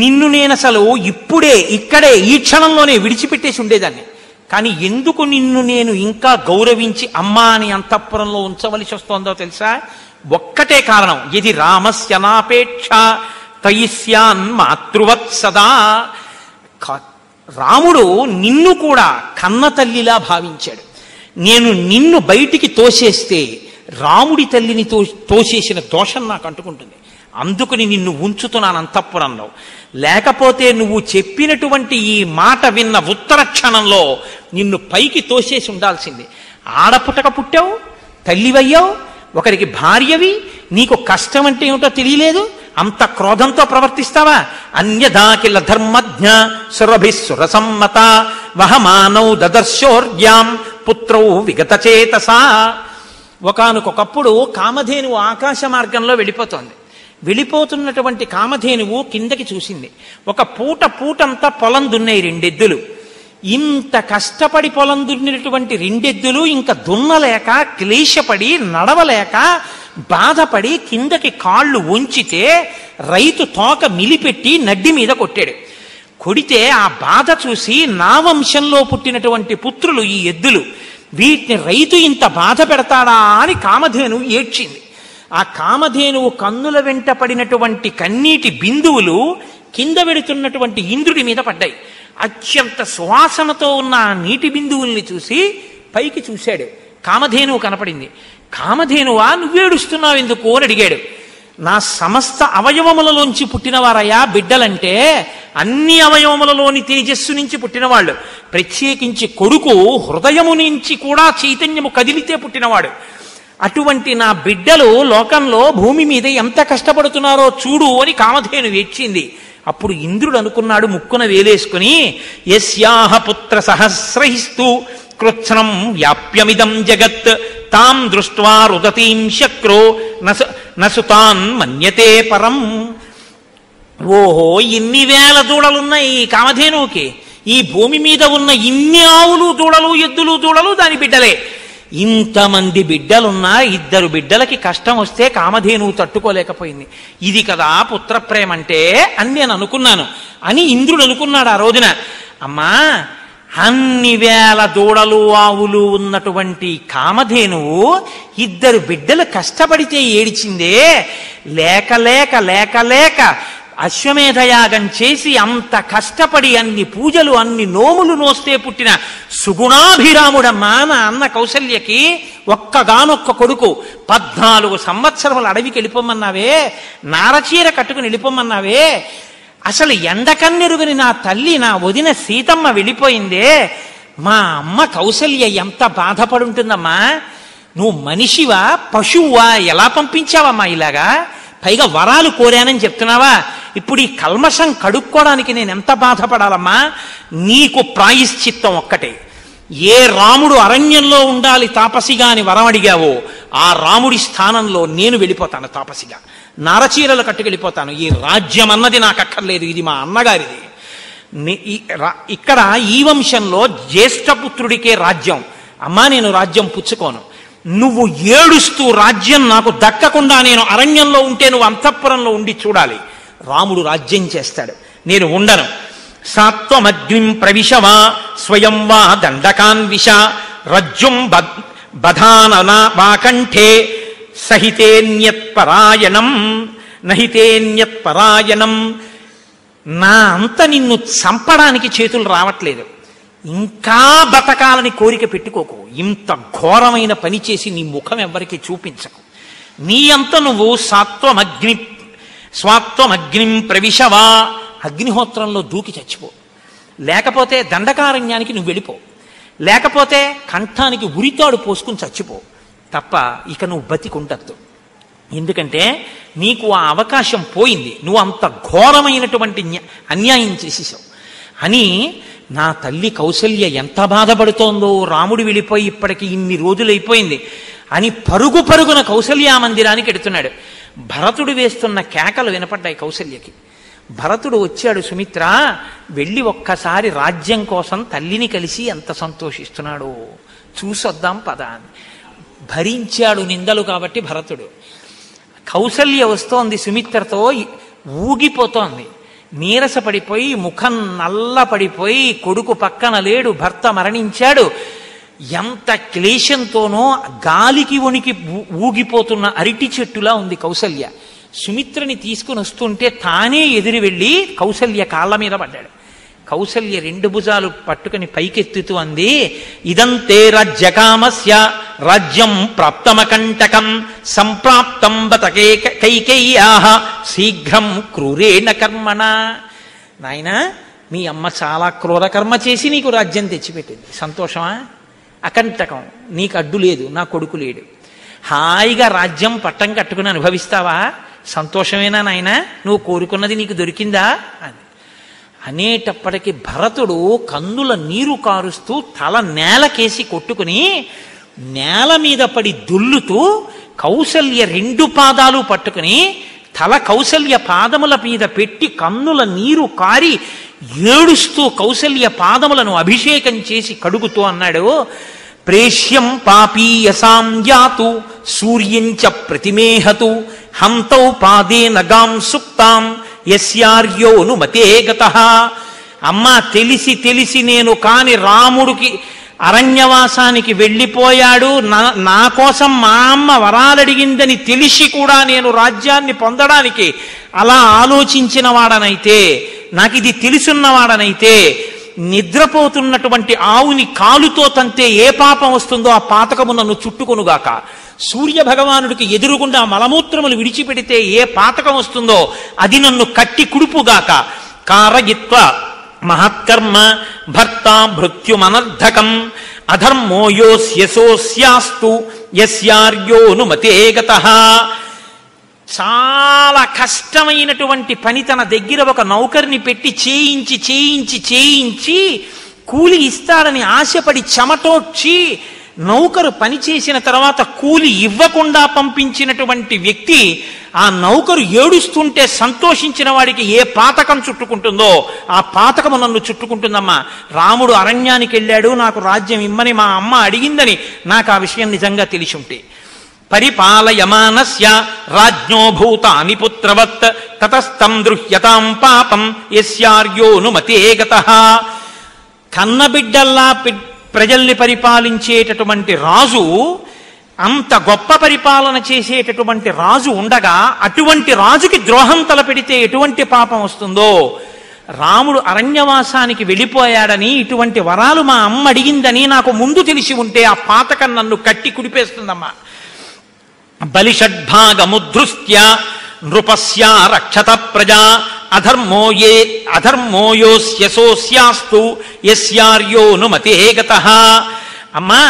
నిన్ను నేనసలు ఇప్పుడే ఇక్కడే ఈ క్షణంలోనే విడిచిపెట్టేసి ఉండేదాన్ని. కానీ ఎందుకు నిన్ను నేను ఇంకా గౌరవించి అమ్మా అని అంతఃపురంలో ఉంచవలసి వస్తోందో తెలుసా? ఒక్కటే కారణం, ఇది రామస్యనాపేక్ష తయిస్యాన్ మాతృవత్సదా. రాముడు నిన్ను కూడా కన్న తల్లిలా భావించాడు. నేను నిన్ను బయటికి తోసేస్తే రాముడి తల్లిని తోసేసిన దోషం నాకు అంటుకుంటుంది. అందుకని నిన్ను ఉంచుతున్నాను అంతఃపురంలో. లేకపోతే నువ్వు చెప్పినటువంటి ఈ మాట విన్న ఉత్తర క్షణంలో నిన్ను పైకి తోసేసి ఉండాల్సింది. ఆడపుట్టక పుట్టావు, తల్లివయ్యావు, ఒకరికి భార్యవి, నీకు కష్టం అంటే ఏమిటో తెలియలేదు, అంత క్రోధంతో ప్రవర్తిస్తావా? అన్యదాకిల ధర్మజ్ఞ సురభిస్సుర సమ్మత వహమానౌ దదర్శోర్యాం పుత్రౌ విగతచేతసా. ఒకానొకప్పుడు కామధేనువు ఆకాశ మార్గంలో వెళ్ళిపోతున్నటువంటి కామధేనువు కిందకి చూసింది. ఒక పూటంతా పొలం దున్నాయి రెండెద్దులు. ఇంత కష్టపడి పొలం దున్నినటువంటి రెండెద్దులు ఇంకా దున్నలేక క్లేశపడి నడవలేక బాధపడి కిందకి కాళ్ళు వంచితే రైతు తోక మిలిపెట్టి నడ్డి మీద కొడితే ఆ బాధ చూసి నా వంశంలో పుట్టినటువంటి పుత్రులు ఈ ఎద్దులు, వీటిని రైతు ఇంత బాధ పెడతాడా అని కామధేనువు ఏడ్చింది. ఆ కామధేనువు కన్నుల వెంట పడినటువంటి కన్నీటి బిందువులు కింద వెడుతున్నటువంటి ఇంద్రుడి మీద పడ్డాయి. అత్యంత సువాసనతో ఉన్న ఆ నీటి బిందువుల్ని చూసి పైకి చూశాడు. కామధేనువు కనపడింది. కామధేనువా, నువ్వేడుస్తున్నావు ఎందుకు అని అడిగాడు. నా సమస్త అవయవములలోంచి పుట్టినవారయ్యా బిడ్డలంటే, అన్ని అవయవములలోని తేజస్సు నుంచి పుట్టినవాళ్ళు, ప్రత్యేకించి కొడుకు హృదయము నుంచి కూడా చైతన్యము కదిలితే పుట్టినవాడు. అటువంటి నా బిడ్డలు లోకంలో భూమి మీద ఎంత కష్టపడుతున్నారో చూడు అని కామధేను ఏడ్చింది. అప్పుడు ఇంద్రుడు అనుకున్నాడు, ముక్కున వేలేసుకుని, యస్యాహ పుత్ర సహస్రహిస్తూ కృత్స్నం వ్యాప్యమిదం జగత్ తాం దృష్ట్వా రుదతీం శక్రో నసుతాన్ మన్యతే పరం. ఓహో, ఇన్ని వేల దూడలున్నాయి ఈ కామధేనువుకి. ఈ భూమి మీద ఉన్న ఇన్ని ఆవులు దూడలు ఎద్దులు దూడలు దాని బిడ్డలే. ఇంతమంది బిడ్డలున్నా 2 బిడ్డలకి కష్టం వస్తే కామధేనువు తట్టుకోలేకపోయింది. ఇది కదా పుత్రప్రేమ అంటే అని నేను అనుకున్నాను అని ఇంద్రుడు అనుకున్నాడు ఆ రోజున. అమ్మా, అన్ని వేల దూడలు ఆవులు ఉన్నటువంటి కామధేనువు 2 బిడ్డలు కష్టపడితే ఏడిచిందే. లేక లేక లేక లేక అశ్వమేధయాగం చేసి అంత కష్టపడి అన్ని పూజలు అన్ని నోములు నోస్తే పుట్టిన సుగుణాభిరాముడమ్మా నా అన్న కౌసల్యకి. ఒక్కగానొక్క కొడుకు. 14 సంవత్సరములు అడవికి వెళ్ళిపోమన్నావే, నారచీర కట్టుకుని వెళ్ళిపోమన్నావే. అసలు ఎండకన్నెరుగని నా తల్లి, నా వదిన సీతమ్మ వెళ్ళిపోయిందే. మా అమ్మ కౌసల్య ఎంత బాధపడుంటుందమ్మా. నువ్వు మనిషివా పశువువా? ఎలా పంపించావమ్మా ఇలాగా? పైగా వరాలు కోరానని చెప్తున్నావా? ఇప్పుడు ఈ కల్మషం కడుక్కోవడానికి నేను ఎంత బాధపడాలమ్మా? నీకు ప్రాయశ్చిత్తం ఒక్కటే. ఏ రాముడు అరణ్యంలో ఉండాలి తాపసిగా అని వరం అడిగావో ఆ రాముడి స్థానంలో నేను వెళ్ళిపోతాను తాపసిగా. నారచీరలు కట్టుకెళ్ళిపోతాను. ఈ రాజ్యం అన్నది నాకు అక్కర్లేదు, ఇది మా అన్నగారిది. ఇక్కడ ఈ వంశంలో జ్యేష్ఠపుత్రుడికే రాజ్యం. అమ్మా, నేను రాజ్యం పుచ్చుకోను. నువ్వు ఏడుస్తూ రాజ్యం నాకు దక్కకుండా నేను అరణ్యంలో ఉంటే నువ్వు అంతఃపురంలో ఉండి చూడాలి. రాముడు రాజ్యం చేస్తాడు, నేను ఉండను. సాత్వమగ్నిం ప్రవిశవా స్వయం వా దండకాన్విష రజ్జుం బధాననా వాకంఠే సహితేన్యత్పరాయణం నహితేన్యత్పరాయణం. నా అంత నిన్ను చంపడానికి చేతులు రావట్లేదు. ఇంకా బతకాలని కోరిక పెట్టుకోకు. ఇంత ఘోరమైన పని చేసి నీ ముఖం ఎవ్వరికి చూపించకు. నీ అంత నువ్వు స్వాత్వమగ్నిం ప్రవిశవా, అగ్నిహోత్రంలో దూకి చచ్చిపో. లేకపోతే దండకారణ్యానికి నువ్వు వెళ్ళిపో. లేకపోతే కంఠానికి ఉరితాడు పోసుకుని చచ్చిపో తప్ప ఇక నువ్వు బతికుండద్దు. ఎందుకంటే నీకు ఆ అవకాశం పోయింది. నువ్వు అంత ఘోరమైనటువంటి అన్యాయం చేసేసావు అని నా తల్లి కౌసల్య ఎంత బాధపడుతోందో. రాముడు వెళ్ళిపోయి ఇప్పటికి ఇన్ని రోజులైపోయింది అని పరుగున కౌసల్యా మందిరానికి ఎడుతున్నాడు. భరతుడు వేస్తున్న కేకలు వినపడ్డాయి కౌసల్యకి. భరతుడు వచ్చాడు, సుమిత్ర వెళ్ళి ఒక్కసారి రాజ్యం కోసం తల్లిని కలిసి ఎంత సంతోషిస్తున్నాడో చూసొద్దాం పద అని. భరించాడు నిందలు కాబట్టి భరతుడు. కౌసల్య వస్తోంది సుమిత్రతో, ఊగిపోతోంది, నీరసపడిపోయి ముఖం నల్లపడిపోయి, కొడుకు పక్కన లేడు, భర్త మరణించాడు. ఎంత క్లేశంతోనో గాలికి వణికి ఊగిపోతున్న అరటి చెట్టులా ఉంది కౌసల్య. సుమిత్రని తీసుకుని వస్తుంటే తానే ఎదురు వెళ్ళి కౌసల్య కాళ్ళ మీద పడ్డాడు. కౌసల్య 2 భుజాలు పట్టుకుని పైకెత్తుతూ అంది, ఇదంతే రాజ్యకామస్య రాజ్యం ప్రాప్తమకంటకం సంప్రాప్తం బత కైకేయ్యాః శీఘ్రం క్రూరేణ కర్మణ. నాయనా, మీ అమ్మ చాలా క్రూర కర్మ చేసి నీకు రాజ్యం తెచ్చిపెట్టింది. సంతోషమా? అకంటకం, నీకు అడ్డు లేదు, నా కొడుకు లేడు. హాయిగా రాజ్యం పట్టం కట్టుకుని అనుభవిస్తావా? సంతోషమేనా నాయనా? నువ్వు కోరుకున్నది నీకు దొరికిందా అని. అనేటప్పటికీ భరతుడు కన్నుల నీరు కారుస్తూ తల నేలకేసి కొట్టుకుని నేల మీద పడి దుల్లుతూ కౌసల్య 2 పాదాలు పట్టుకుని తల కౌసల్య పాదముల మీద పెట్టి కన్నుల నీరు కారి ఏడుస్తూ కౌసల్య పాదములను అభిషేకం చేసి కడుగుతూ అన్నాడు, ప్రేష్యం పాపీయసాం యాతు సూర్యంచ ప్రతిమేహతు హంతౌ పాదే నగాం సుక్తాం యస్యార్యోను మతే గతః. అమ్మా, తెలిసి తెలిసి నేను కాని రాముడికి అరణ్యవాసానికి వెళ్ళిపోయాడు, నా కోసం మా అమ్మ వరాలడిగిందని తెలిసి కూడా నేను రాజ్యాన్ని పొందడానికి అలా ఆలోచించిన వాడనైతే, నాకు ఇది తెలుసున్నవాడనైతే, నిద్రపోతున్నటువంటి ఆవుని కాలుతో తంతే ఏ పాపం వస్తుందో ఆ పాతకము నన్ను చుట్టుకొనుగాక. సూర్య భగవానుడికి ఎదురుగుండా మలమూత్రములు విడిచిపెడితే ఏ పాతకం వస్తుందో అది నన్ను కట్టి కుడుపుగాక. కారయిత్వ మహత్కర్మ భర్త భృత్యుమనర్ధకం అధర్మోయోస్యసోస్యాస్తు యస్యార్యోను మతే గతః. చాలా కష్టమైనటువంటి పని తన దగ్గర ఒక నౌకర్ని పెట్టి చేయించి చేయించి చేయించి కూలి ఇస్తాడని ఆశపడి చెమటోడ్చి నౌకరు పనిచేసిన తర్వాత కూలి ఇవ్వకుండా పంపించినటువంటి వ్యక్తి ఆ నౌకరు ఏడుస్తుంటే సంతోషించిన వాడికి ఏ పాతకం చుట్టుకుంటుందో ఆ పాతకము నన్ను చుట్టుకుంటుందమ్మా. రాముడు అరణ్యానికి వెళ్ళాడు, నాకు రాజ్యం ఇమ్మని మా అమ్మ అడిగిందని నాకు ఆ విషయం నిజంగా తెలిసి ఉంటే, పరిపాలయమానస్య రాజ్ఞో భూతాని పుత్రవత్ తతస్తం దృహ్యతాం పాపం యస్యార్యోను మతే గతః. కన్నబిడ్డల్లా ప్రజల్ని పరిపాలించేటటువంటి రాజు, అంత గొప్ప పరిపాలన చేసేటటువంటి రాజు ఉండగా అటువంటి రాజుకి ద్రోహం తలపెడితే ఎటువంటి పాపం వస్తుందో, రాముడు అరణ్యవాసానికి వెళ్ళిపోయాడని ఇటువంటి వరాలు మా అమ్మ అడిగిందని నాకు ముందు తెలిసి ఉంటే ఆ పాతకం నన్ను కట్టి కుడిపేస్తుందమ్మా. బలిషడ్భాగముద్ధృత్య నృపస్య రక్షత ప్రజా అధర్మోయోస్యసోస్యాస్తు యస్యార్యోను మతే గతః. అమ్మా,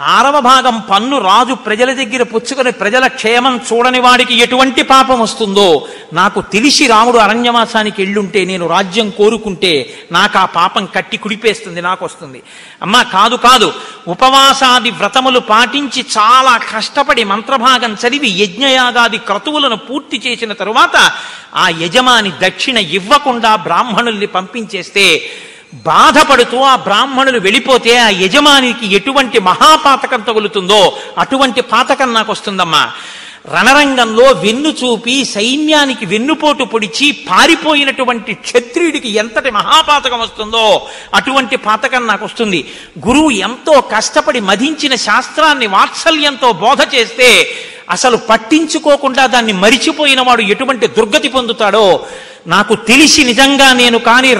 6వ భాగం పన్ను రాజు ప్రజల దగ్గర పుచ్చుకొని ప్రజల క్షేమం చూడని వాడికి ఎటువంటి పాపం వస్తుందో నాకు తెలిసి రాముడు అరణ్యవాసానికి వెళ్ళుంటే, నేను రాజ్యం కోరుకుంటే నాకు ఆ పాపం కట్టి కుడిపేస్తుంది, నాకు వస్తుంది. అమ్మా, కాదు కాదు, ఉపవాసాది వ్రతములు పాటించి చాలా కష్టపడి మంత్రభాగం చదివి యజ్ఞయాగాది క్రతువులను పూర్తి చేసిన తరువాత ఆ యజమాని దక్షిణ ఇవ్వకుండా బ్రాహ్మణుల్ని పంపించేస్తే బాధపడుతూ ఆ బ్రాహ్మణులు వెళ్ళిపోతే ఆ యజమానికి ఎటువంటి మహాపాతకం తగులుతుందో అటువంటి పాతకం నాకు వస్తుందమ్మా. రణరంగంలో వెన్ను చూపి సైన్యానికి వెన్నుపోటు పొడిచి పారిపోయినటువంటి క్షత్రియుడికి ఎంతటి మహాపాతకం వస్తుందో అటువంటి పాతకం నాకు వస్తుంది. గురువు ఎంతో కష్టపడి మధించిన శాస్త్రాన్ని వాత్సల్యంతో బోధ చేస్తే అసలు పట్టించుకోకుండా దాన్ని మరిచిపోయిన వాడు ఎటువంటి దుర్గతి పొందుతాడో నాకు తెలిసి, నిజంగా నేను కాని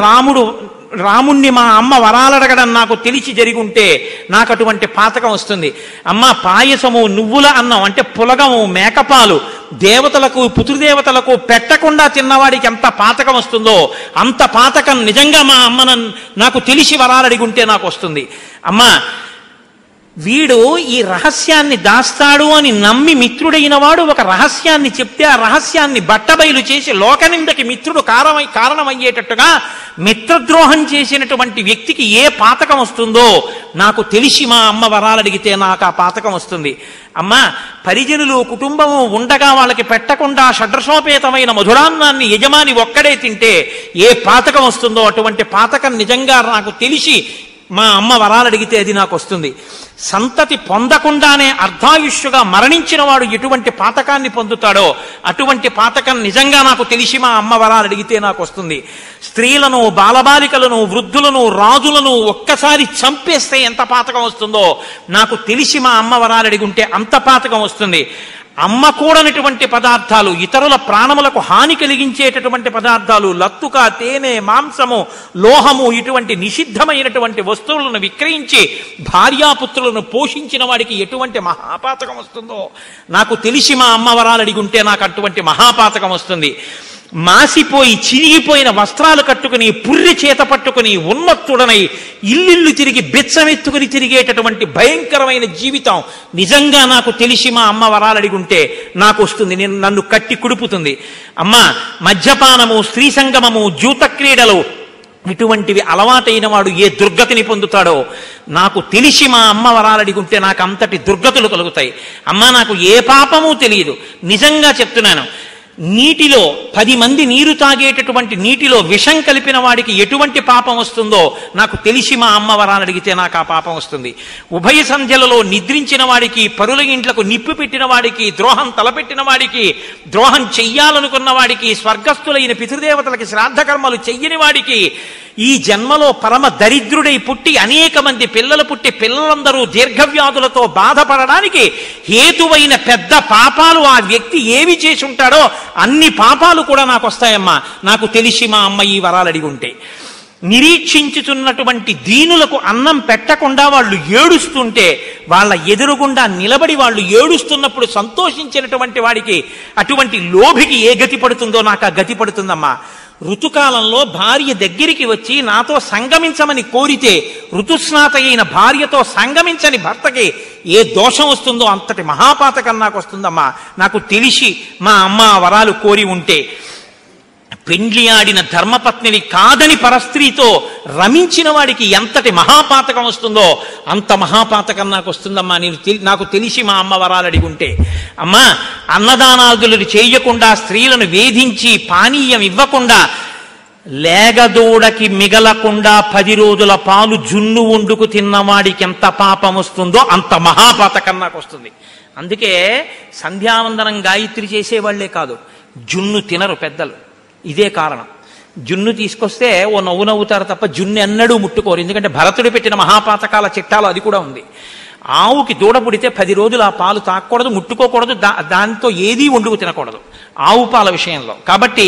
రాముణ్ణి మా అమ్మ వరాలడగడం నాకు తెలిసి జరిగి ఉంటే నాకు అటువంటి పాతకం వస్తుంది. అమ్మ, పాయసము, నువ్వుల అన్నం అంటే పులగము, మేకపాలు దేవతలకు పితృదేవతలకు పెట్టకుండా తిన్నవాడికి ఎంత పాతకం వస్తుందో అంత పాతకం నిజంగా మా అమ్మ నాకు తెలిసి వరాలడిగుంటే నాకు వస్తుంది. అమ్మా, వీడు ఈ రహస్యాన్ని దాస్తాడు అని నమ్మి మిత్రుడైన వాడు ఒక రహస్యాన్ని చెప్తే ఆ రహస్యాన్ని బట్టబయలు చేసి లోకనిందకి మిత్రుడు కారణమయ్యేటట్టుగా మిత్రద్రోహం చేసినటువంటి వ్యక్తికి ఏ పాతకం వస్తుందో నాకు తెలిసి మా అమ్మ వరాలడిగితే నాకు ఆ పాతకం వస్తుంది. అమ్మా, పరిజనులు కుటుంబము ఉండగా వాళ్ళకి పెట్టకుండా షడ్రసోపేతమైన మధురాన్నాన్ని యజమాని ఒక్కడే తింటే ఏ పాతకం వస్తుందో అటువంటి పాతకం నిజంగా నాకు తెలిసి మా అమ్మ వరాలడిగితే అది నాకు వస్తుంది. సంతతి పొందకుండానే అర్ధాయుష్యుగా మరణించిన వాడు ఎటువంటి పాతకాన్ని పొందుతాడో అటువంటి పాతకం నిజంగా నాకు తెలిసి మా అమ్మ వరాలడిగితే నాకు వస్తుంది. స్త్రీలను, బాలబాలికలను, వృద్ధులను, రాజులను ఒక్కసారి చంపేస్తే ఎంత పాతకం వస్తుందో నాకు తెలిసి మా అమ్మ వరాలడిగుంటే అంత పాతకం వస్తుంది. అమ్మకూడనటువంటి పదార్థాలు, ఇతరుల ప్రాణములకు హాని కలిగించేటటువంటి పదార్థాలు, లత్తుక, తేనె, మాంసము, లోహము ఇటువంటి నిషిద్ధమైనటువంటి వస్తువులను విక్రయించి భార్యాపుత్రులను పోషించిన వాడికి ఎటువంటి మహాపాతకం వస్తుందో నాకు తెలిసి మా అమ్మ వరాలడిగుంటే నాకు అటువంటి మహాపాతకం వస్తుంది. మాసిపోయి చిరిగిపోయిన వస్త్రాలు కట్టుకుని పుర్రి చేత పట్టుకుని ఉన్మత్తుడనై ఇల్లిల్లు తిరిగి బెచ్చమెత్తుకుని తిరిగేటటువంటి భయంకరమైన జీవితం నిజంగా నాకు తెలిసి మా అమ్మ వరాలడిగుంటే నాకు వస్తుంది, నన్ను కట్టి కుడుపుతుంది. అమ్మ, మద్యపానము, స్త్రీ సంగమము, జూత క్రీడలు ఇటువంటివి అలవాటైన వాడు ఏ దుర్గతిని పొందుతాడో నాకు తెలిసి మా అమ్మ వరాలడిగుంటే నాకు అంతటి దుర్గతులు కలుగుతాయి. అమ్మ నాకు ఏ పాపమూ తెలియదు, నిజంగా చెప్తున్నాను. నీటిలో 10 మంది నీరు తాగేటటువంటి నీటిలో విషం కలిపిన వాడికి ఎటువంటి పాపం వస్తుందో నాకు తెలిసి మా అమ్మ వరాలు అడిగితే నాకు ఆ పాపం వస్తుంది. ఉభయ సంధ్యలలో నిద్రించిన వాడికి, పరుల ఇంట్లకు నిప్పు పెట్టిన వాడికి, ద్రోహం తలపెట్టిన వాడికి, ద్రోహం చెయ్యాలనుకున్న వాడికి, స్వర్గస్థులైన పితృదేవతలకి శ్రాద్ధ కర్మలు చెయ్యని వాడికి, ఈ జన్మలో పరమ దరిద్రుడై పుట్టి అనేక మంది పిల్లలు పుట్టి పిల్లలందరూ దీర్ఘవ్యాధులతో బాధపడడానికి హేతువైన పెద్ద పాపాలు ఆ వ్యక్తి ఏవి చేసి ఉంటాడో అన్ని పాపాలు కూడా నాకు వస్తాయమ్మా, నాకు తెలిసి మా అమ్మ ఈ వరాలు అడిగి ఉంటే. నిరీక్షించుతున్నటువంటి దీనులకు అన్నం పెట్టకుండా వాళ్ళు ఏడుస్తుంటే వాళ్ళ ఎదురుగుండా నిలబడి వాళ్ళు ఏడుస్తున్నప్పుడు సంతోషించినటువంటి వాడికి, అటువంటి లోభికి ఏ గతి పడుతుందో నాకు ఆ గతి పడుతుందమ్మా. ఋతుకాలంలో భార్య దగ్గరికి వచ్చి నాతో సంగమించమని కోరితే ఋతుస్నాత అయిన భార్యతో సంగమించని భర్తకి ఏ దోషం వస్తుందో అంతటి మహాపాతకం నాకు వస్తుందమ్మా, నాకు తెలిసి మా అమ్మ వరాలు కోరి ఉంటే. పెండ్లి ఆడిన ధర్మపత్నిని కాదని పరస్త్రీతో రమించిన వాడికి ఎంతటి మహాపాతకం వస్తుందో అంత మహాపాతకం నాకు వస్తుందమ్మా, నాకు తెలిసి మా అమ్మ వరాలు అడిగుంటే. అమ్మా, అన్నదానాదులు చేయకుండా, స్త్రీలను వేధించి పానీయం ఇవ్వకుండా, లేగదూడకి మిగలకుండా 10 రోజుల పాలు జున్ను వండుకు తిన్నవాడికి ఎంత పాపం వస్తుందో అంత మహాపాతకం నాకు వస్తుంది. అందుకే సంధ్యావందనం గాయత్రి చేసేవాళ్లే కాదు, జున్ను తినరు పెద్దలు. ఇదే కారణం. జున్ను తీసుకొస్తే ఓ నవ్వు నవ్వుతారు తప్ప జున్ను ఎన్నడూ ముట్టుకోరు. ఎందుకంటే భరతుడు పెట్టిన మహాపాతకాల చిట్టాలు అది కూడా ఉంది. ఆవుకి దూడ పుడితే 10 రోజులు ఆ పాలు తాకూడదు, ముట్టుకోకూడదు, దాంతో ఏదీ వండుకు తినకూడదు ఆవు పాల విషయంలో. కాబట్టి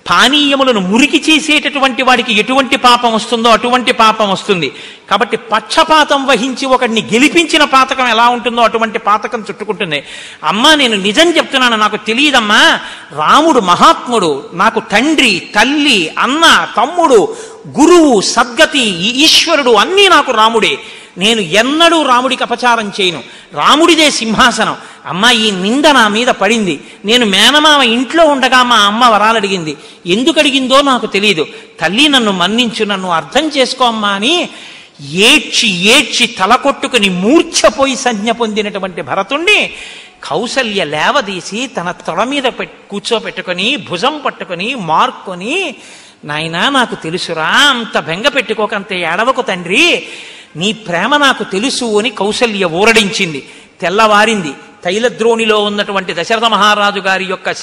పానీయములను మురికి చేసేటటువంటి వాడికి ఎటువంటి పాపం వస్తుందో అటువంటి పాపం వస్తుంది. కాబట్టి పక్షపాతం వహించి ఒకడిని గెలిపించిన పాతకం ఎలా ఉంటుందో అటువంటి పాతకం చుట్టుకుంటుంది. అమ్మా, నేను నిజం చెప్తున్నాను, నాకు తెలియదమ్మా. రాముడు మహాత్ముడు, నాకు తండ్రి, తల్లి, అన్న, తమ్ముడు, గురువు, సద్గతి, ఈశ్వరుడు అన్నీ నాకు రాముడే. నేను ఎన్నడూ రాముడికి అపచారం చేయను. రాముడిదే సింహాసనం. అమ్మ, ఈ నింద నా మీద పడింది. నేను మేనమామ ఇంట్లో ఉండగా మా అమ్మ వరాలు అడిగింది. ఎందుకు అడిగిందో నాకు తెలియదు. తల్లి నన్ను మన్నించు, నన్ను అర్థం చేసుకో అమ్మా అని ఏడ్చి ఏడ్చి తలకొట్టుకుని మూర్ఛపోయి సంజ్ఞ పొందినటువంటి భరతుణ్ణి కౌసల్య లేవదీసి తన తొడ మీద కూర్చోపెట్టుకొని భుజం పట్టుకొని మార్కొని, నాయనా నాకు తెలుసురా, అంత బెంగ పెట్టుకోకంత ఏడవకు తండ్రి, నీ ప్రేమ నాకు తెలుసు అని కౌసల్య ఊరడించింది. తెల్లవారింది. తైలద్రోణిలో ఉన్నటువంటి దశరథ మహారాజు గారి యొక్క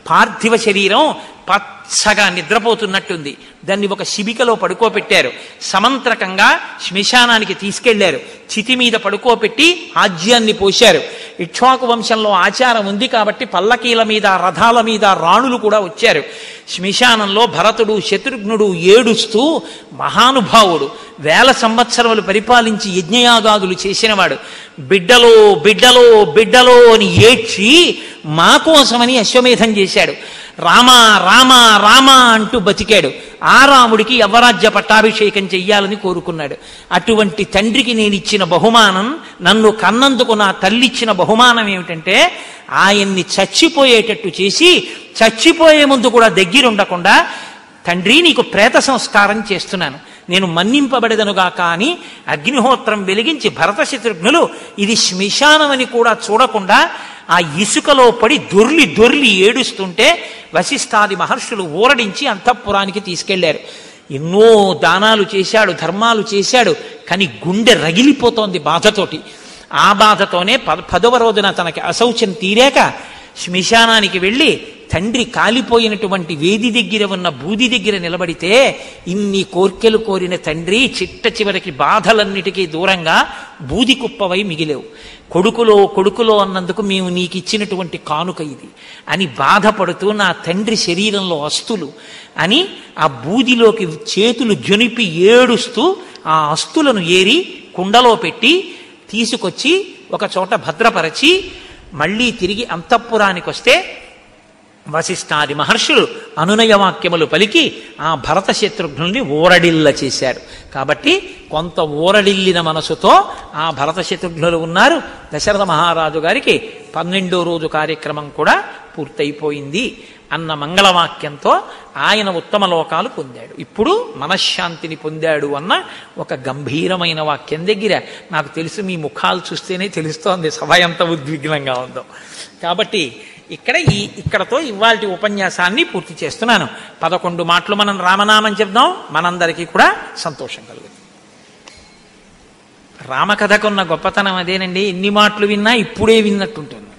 పార్థివ శరీరం పచ్చగా నిద్రపోతున్నట్టుంది. దాన్ని ఒక శిబికలో పడుకోబెట్టారు. సమంత్రకంగా శ్మశానానికి తీసుకెళ్లారు. చితి మీద పడుకోబెట్టి ఆజ్యాన్ని పోశారు. ఇక్ష్వాకు వంశంలో ఆచారం ఉంది కాబట్టి పల్లకీల మీద, రథాల మీద రాణులు కూడా వచ్చారు. శ్మశానంలో భరతుడు, శత్రుఘ్నుడు ఏడుస్తూ, మహానుభావుడు, 1000 సంవత్సరములు పరిపాలించి యజ్ఞయాగాదులు చేసినవాడు, బిడ్డలో బిడ్డలో బిడ్డలో అని ఏడ్చి మా కోసమని అశ్వమేధం చేశాడు. రామ రామ రామ అంటూ బతికాడు. ఆ రాముడికి యవ్వరాజ్య పట్టాభిషేకం చెయ్యాలని కోరుకున్నాడు. అటువంటి తండ్రికి నేను ఇచ్చిన బహుమానం, నన్ను కన్నందుకు నా తల్లిచ్చిన బహుమానం ఏమిటంటే, ఆయన్ని చచ్చిపోయేటట్టు చేసి, చచ్చిపోయే ముందు కూడా దగ్గరుండకుండా, తండ్రి నీకు ప్రేత సంస్కారం చేస్తున్నాను, నేను మన్నింపబడదనుగాక అని అగ్నిహోత్రం వెలిగించి భరత శత్రుఘ్నులు ఇది శ్మశానమని కూడా చూడకుండా ఆ ఇసుకలో పడి దొర్లి దొర్లి ఏడుస్తుంటే వశిష్ఠాది మహర్షులు ఊరడించి అంతఃపురానికి తీసుకెళ్లారు. ఎన్నో దానాలు చేశాడు, ధర్మాలు చేశాడు, కానీ గుండె రగిలిపోతోంది బాధతోటి. ఆ బాధతోనే 10వ రోజున తనకి అశౌచం తీరాక శ్మశానానికి వెళ్ళి తండ్రి కాలిపోయినటువంటి వేది దగ్గర ఉన్న బూది దగ్గర నిలబడితే, ఇన్ని కోర్కెలు కోరిన తండ్రి చిట్ట చివరికి బాధలన్నిటికీ దూరంగా బూది కుప్పవై మిగిలేవు. కొడుకులో కొడుకులో అన్నందుకు మేము నీకు ఇచ్చినటువంటి కానుక ఇది అని బాధపడుతూ, నా తండ్రి శరీరంలో అస్తులు అని ఆ బూదిలోకి చేతులు జొనిపి ఏడుస్తూ ఆ అస్తులను ఏరి కుండలో పెట్టి తీసుకొచ్చి ఒక చోట భద్రపరచి మళ్ళీ తిరిగి అంతఃపురానికి వస్తే వశిష్ఠాది మహర్షులు అనునయ వాక్యములు పలికి ఆ భరత శత్రుఘ్నుల్ని ఊరడిల్ల చేశారు. కాబట్టి కొంత ఊరడిల్లిన మనసుతో ఆ భరత శత్రుఘ్నులు ఉన్నారు. దశరథ మహారాజు గారికి 12వ రోజు కార్యక్రమం కూడా పూర్తయిపోయింది అన్న మంగళవాక్యంతో ఆయన ఉత్తమ లోకాలు పొందాడు. ఇప్పుడు మనశ్శాంతిని పొందాడు అన్న ఒక గంభీరమైన వాక్యం దగ్గర నాకు తెలుసు మీ ముఖాలు చూస్తేనే తెలుస్తోంది సభ ఎంత ఉద్విగ్నంగా ఉందో. కాబట్టి ఇక్కడతో ఇవాల్టి ఉపన్యాసాన్ని పూర్తి చేస్తున్నాను. 11 మాటలు మనం రామనామం చెప్దాం, మనందరికీ కూడా సంతోషం కలుగుతుంది. రామకథకున్న గొప్పతనం అదేనండి, ఎన్ని మాటలు విన్నా ఇప్పుడే విన్నట్టుంటుంది.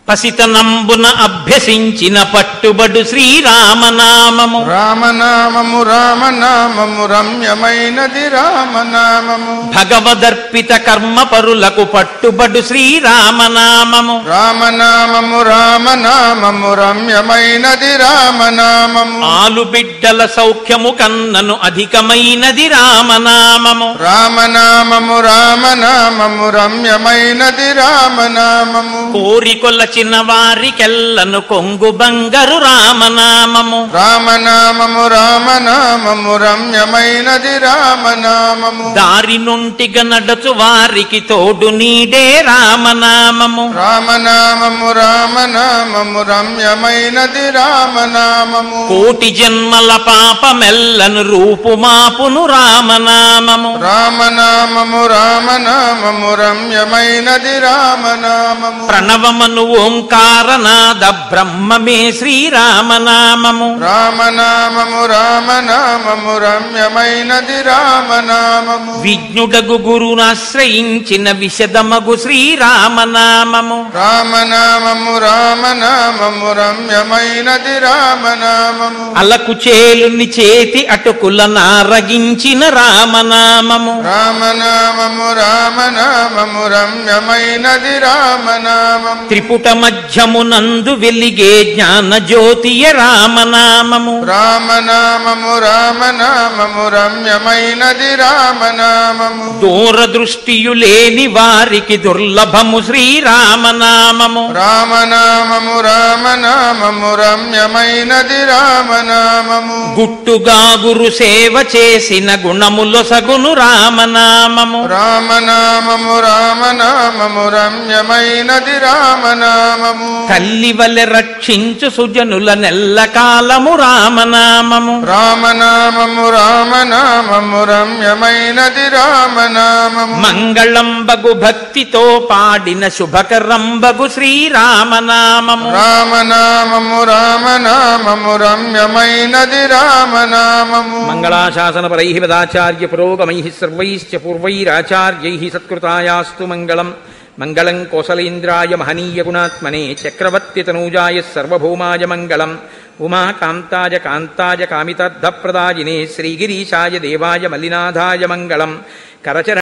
పసితనంబున అభ్యసించిన పట్టుబడు శ్రీరామనామము, రామనామము రామనామము రమ్యమైనది రామనామము, భగవదర్పిత కర్మ పరులకు పట్టుబడు శ్రీరామనామము, రామనామము రామనామము రమ్యమైనది రామనామము, ఆలు బిడ్డల సౌఖ్యము కన్నను అధికమైనది రామనామము, రామనామము రామనామము రమ్యమైనది రామనామము, కోరికొలచిన వారికెల్లను కొంగు బంగారు రామనామము, రామనామము రామనామము రమ్యమైనది రామనామము, దారి నుంటిగా నడచు వారికి తోడు నీడే రామనామము, రామనామము రామనామము రమ్యమైనది రామనామము, కోటి జన్మల పాపమెల్లను రూపుమాపును రామనామము, రామనామము రామనామము రమ్యమైనది రామనామము, ప్రణవమను ఓంకారనాద బ్రహ్మమే శ్రీరామనామము, రామనామము రామనామము రమ్యమైనది రామనామము, విజ్ఞుడగు గురునాశ్రయించిన విశదమగు శ్రీరామనామము, రామనామము రామనామము రమ్యమైనది రామనామము, అలకు చేలుని చేతి అటుకుల నారగించిన రామనామము, రామనామము రామనామము రమ్యమైనది రామనామము, త్రిపుట మధ్యమునందు వెలిగే జ్ఞాన జ్యోతియ రామనామము, రామనామము రామనామము రమ్యమైనది రామనామము, దూరదృష్టియు లేని వారికి దుర్లభము శ్రీరామనామము, రామనామము రామనామము రమ్యమైనది రామనామము, గుట్టుగా గురు సేవ చేసిన గుణములొసగును రామనామము, రామనామము రామనామము రమ్యమైనది రామనామము, తల్లివలె రక్షించు సుజనుల నెల్లకాలము రామనామము, రామనామము రామనామము రమ్యమైనది రామనామము, మంగళంబగు భక్తితో పాడిన శుభకరంబగు శ్రీరామనామము, రామనామము రామనామము రమ్యమైనది రామనామము, మంగళాశాసనపరై పదాచార్య పురోగమై సర్వైశ్చ పూర్వైరాచార్యై సత్కృతాయాస్తు మంగళం. మంగళం కోసలేంద్రాయ మహనీయ గుణాత్మనే చక్రవర్తి తనూజాయ సర్వభౌమాయ మంగళం. ఉమాకాంతాయ కాంతాయ కామితార్థప్రదాయినే శ్రీగిరీశాయ దేవాయ మల్లినాథాయ మంగళం. కరచర